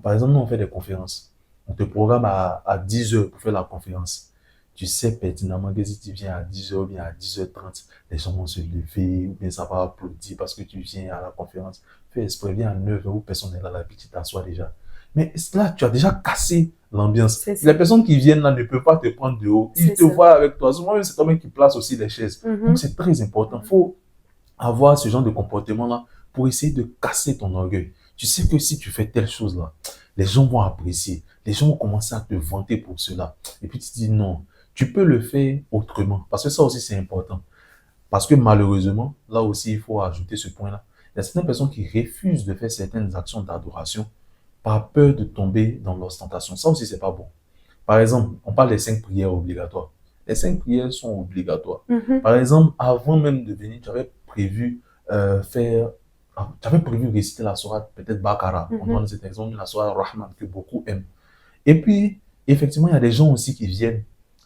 Par exemple, nous, on fait des conférences. On te programme à 10 heures pour faire la conférence. Tu sais pertinemment que si tu viens à 10 heures ou bien à 10h30, les gens vont se lever ou bien ça va applaudir parce que tu viens à la conférence. Fais exprès, viens à 9 heures où personne n'est là, la vie, tu t'assois déjà. Mais là, tu as déjà cassé l'ambiance. C'est ça. Les personnes qui viennent là ne peuvent pas te prendre de haut. Ils C'est te ça. voient avec toi. Souvent, c'est toi-même qui place aussi les chaises. Mhm. Donc, c'est très important. Il faut avoir ce genre de comportement-là pour essayer de casser ton orgueil. Tu sais que si tu fais telle chose-là, les gens vont apprécier. Les gens vont commencer à te vanter pour cela. Et puis tu te dis non, tu peux le faire autrement. Parce que ça aussi, c'est important. Parce que malheureusement, là aussi, il faut ajouter ce point-là. Il y a certaines personnes qui refusent de faire certaines actions d'adoration par peur de tomber dans l'ostentation. Ça aussi, c'est pas bon. Par exemple, on parle des 5 prières obligatoires. Les 5 prières sont obligatoires. Mhm. Par exemple, avant même de venir, tu avais prévu tu avais prévu réciter la sourate, peut-être Bakara, on donne cet exemple, la sourate Rahman, que beaucoup aiment. Et puis, effectivement, il y a des gens aussi qui viennent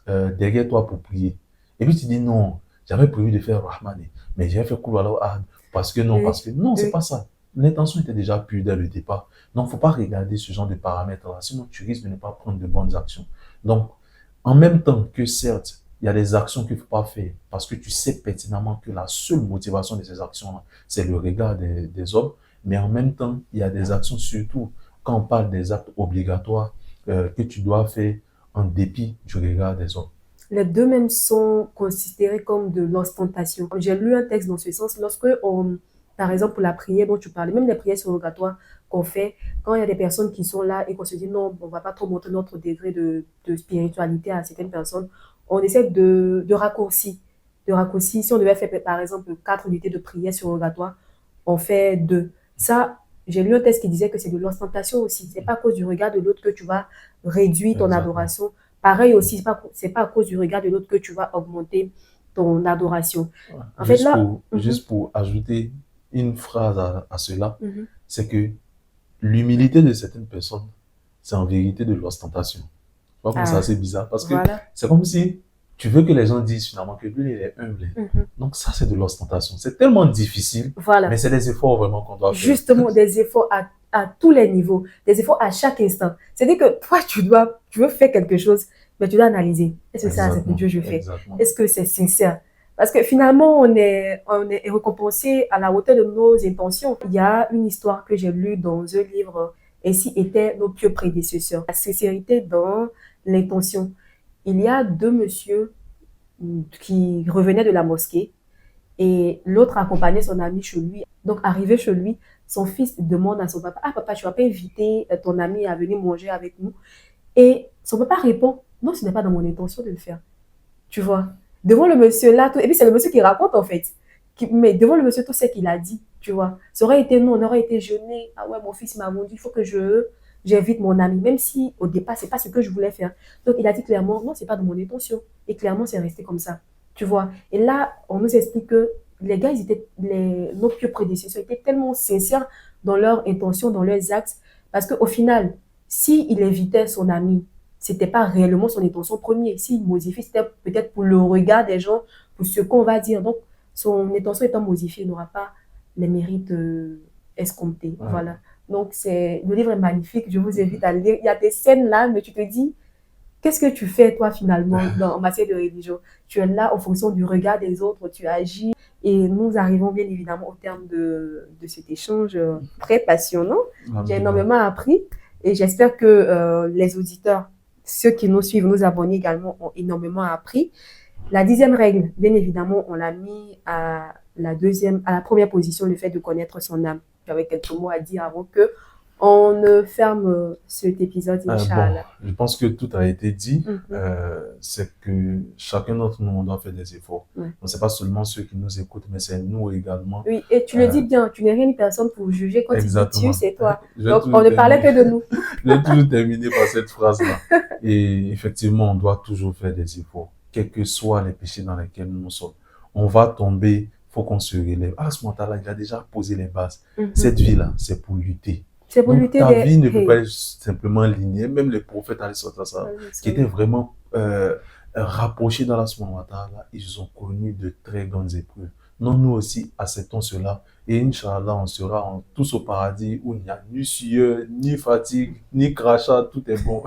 derrière toi pour prier. Et puis tu dis non, j'avais prévu de faire Rahman, mais j'ai fait Kul Wallahu Ahad, parce que non, Oui. parce que non, c'est Oui. pas ça. L'intention était déjà pure dès le départ. Donc, faut pas regarder ce genre de paramètres-là, sinon tu risques de ne pas prendre de bonnes actions. Donc, en même temps que certes, il y a des actions qu'il ne faut pas faire parce que tu sais pertinemment que la seule motivation de ces actions-là, c'est le regard des hommes, mais en même temps, il y a des actions, surtout quand on parle des actes obligatoires, que tu dois faire en dépit du regard des hommes. Les deux mêmes sont considérés comme de l'ostentation. J'ai lu un texte dans ce sens. Lorsque par exemple, pour la prière dont tu parlais, même les prières surrogatoires qu'on fait, quand il y a des personnes qui sont là et qu'on se dit non, on ne va pas trop montrer notre degré de spiritualité à certaines personnes, on essaie de raccourcir. De raccourcir. Si on devait faire, par exemple, 4 unités de prière surrogatoire, on fait 2. Ça, j'ai lu un texte qui disait que c'est de l'ostentation aussi. Ce n'est pas à cause du regard de l'autre que tu vas réduire ton Exactement. adoration. Pareil aussi, ce n'est pas à cause du regard de l'autre que tu vas augmenter ton adoration. En fait, là, Juste pour ajouter une phrase à cela, Mhm. c'est que l'humilité de certaines personnes, c'est en vérité de l'ostentation. Tu vois comment c'est Ah, assez bizarre? Parce que voilà. c'est comme si tu veux que les gens disent finalement que lui, il est humble. Mhm. Donc ça, c'est de l'ostentation. C'est tellement difficile, Voilà. mais c'est des efforts vraiment qu'on doit faire. Justement, des efforts à tous les niveaux, des efforts à chaque instant. C'est-à-dire que toi, tu veux faire quelque chose, mais tu dois analyser. Est-ce que ça, c'est pour Dieu que je fais? Exactement. Est-ce que c'est sincère? Parce que finalement, on est récompensé à la hauteur de nos intentions. Il y a une histoire que j'ai lue dans un livre, Ainsi étaient nos pieux prédécesseurs. La sincérité dans l'intention. Il y a 2 messieurs qui revenaient de la mosquée et l'autre accompagnait son ami chez lui. Donc, arrivé chez lui, son fils demande à son papa, ah papa, tu vas pas inviter ton ami à venir manger avec nous? Et son papa répond, non, ce n'est pas dans mon intention de le faire. Tu vois, devant le monsieur là, et puis c'est le monsieur qui raconte en fait, mais devant le monsieur, tout ce qu'il a dit, tu vois. Ça aurait été non, on aurait été jeûné. Ah ouais, mon fils m'a dit, il faut que j'invite mon ami, même si au départ, c'est pas ce que je voulais faire. Donc il a dit clairement, non, c'est pas dans mon intention. Et clairement, c'est resté comme ça, tu vois. Et là, on nous explique que les gars, nos pieux prédécesseurs étaient tellement sincères dans leurs intentions, dans leurs actes, parce qu'au final, s'il invitait son ami, c'était pas réellement son intention première. S'il modifie, c'était peut-être pour le regard des gens, pour ce qu'on va dire. Donc, son intention étant modifiée, il n'aura pas les mérites escomptés. Ouais. Voilà. Donc, le livre est magnifique. Je vous invite à le lire. Il y a des scènes là, mais tu te dis, qu'est-ce que tu fais, toi, finalement, en matière de religion? Tu es là en fonction du regard des autres, tu agis. Et nous arrivons bien évidemment au terme de cet échange très passionnant. J'ai énormément appris et j'espère que les auditeurs, ceux qui nous suivent, nos abonnés également, ont énormément appris. La 10e règle, bien évidemment, on l'a mis à la première position, le fait de connaître son âme. J'avais quelques mots à dire avant que on ne ferme cet épisode, Inch'Allah. Bon, je pense que tout a été dit. C'est que chacun d'entre nous, on doit faire des efforts. Ouais. Donc, c'est pas seulement ceux qui nous écoutent, mais c'est nous également. Oui, et tu le dis bien, tu n'es rien ni personne pour juger. Quand Exactement. tu dis tu, c'est toi. Donc, on ne parlait que de nous. Je vais toujours terminer par cette phrase-là. Et effectivement, on doit toujours faire des efforts, quels que soient les péchés dans lesquels nous sommes. On va tomber, il faut qu'on se relève. À ce moment-là, il a déjà posé les bases. Cette vie-là, c'est pour lutter. C'est pour lutter. Ta vie ne peut pas être simplement linéaire. Même les prophètes, qui étaient vraiment rapprochés dans la ce moment-là, ils ont connu de très grandes épreuves. Non, nous aussi, acceptons cela Et Inch'Allah, on sera tous au paradis où il n'y a ni sueur, ni fatigue, ni crachat, tout est bon.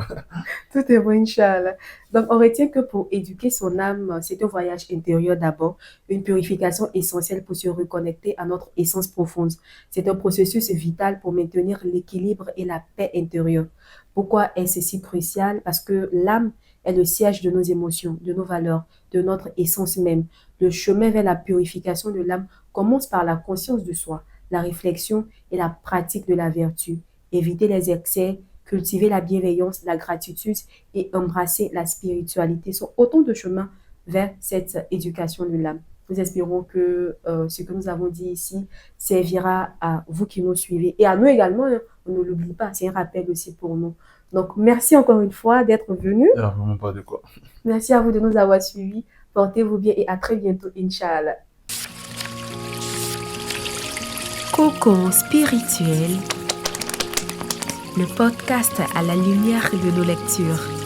Tout est bon, Inch'Allah. Donc, on retient que pour éduquer son âme, c'est un voyage intérieur d'abord, une purification essentielle pour se reconnecter à notre essence profonde. C'est un processus vital pour maintenir l'équilibre et la paix intérieure. Pourquoi est-ce si crucial? Parce que l'âme est le siège de nos émotions, de nos valeurs, de notre essence même. Le chemin vers la purification de l'âme commence par la conscience de soi, la réflexion et la pratique de la vertu. Éviter les excès, cultiver la bienveillance, la gratitude et embrasser la spiritualité sont autant de chemins vers cette éducation de l'âme. Nous espérons que ce que nous avons dit ici servira à vous qui nous suivez et à nous également. Hein, on ne l'oublie pas, c'est un rappel aussi pour nous. Donc, merci encore une fois d'être venu. Il n'y a vraiment pas de quoi. Merci à vous de nous avoir suivis. Portez-vous bien et à très bientôt, Inch'Allah. Cocon spirituel, le podcast à la lumière de nos lectures.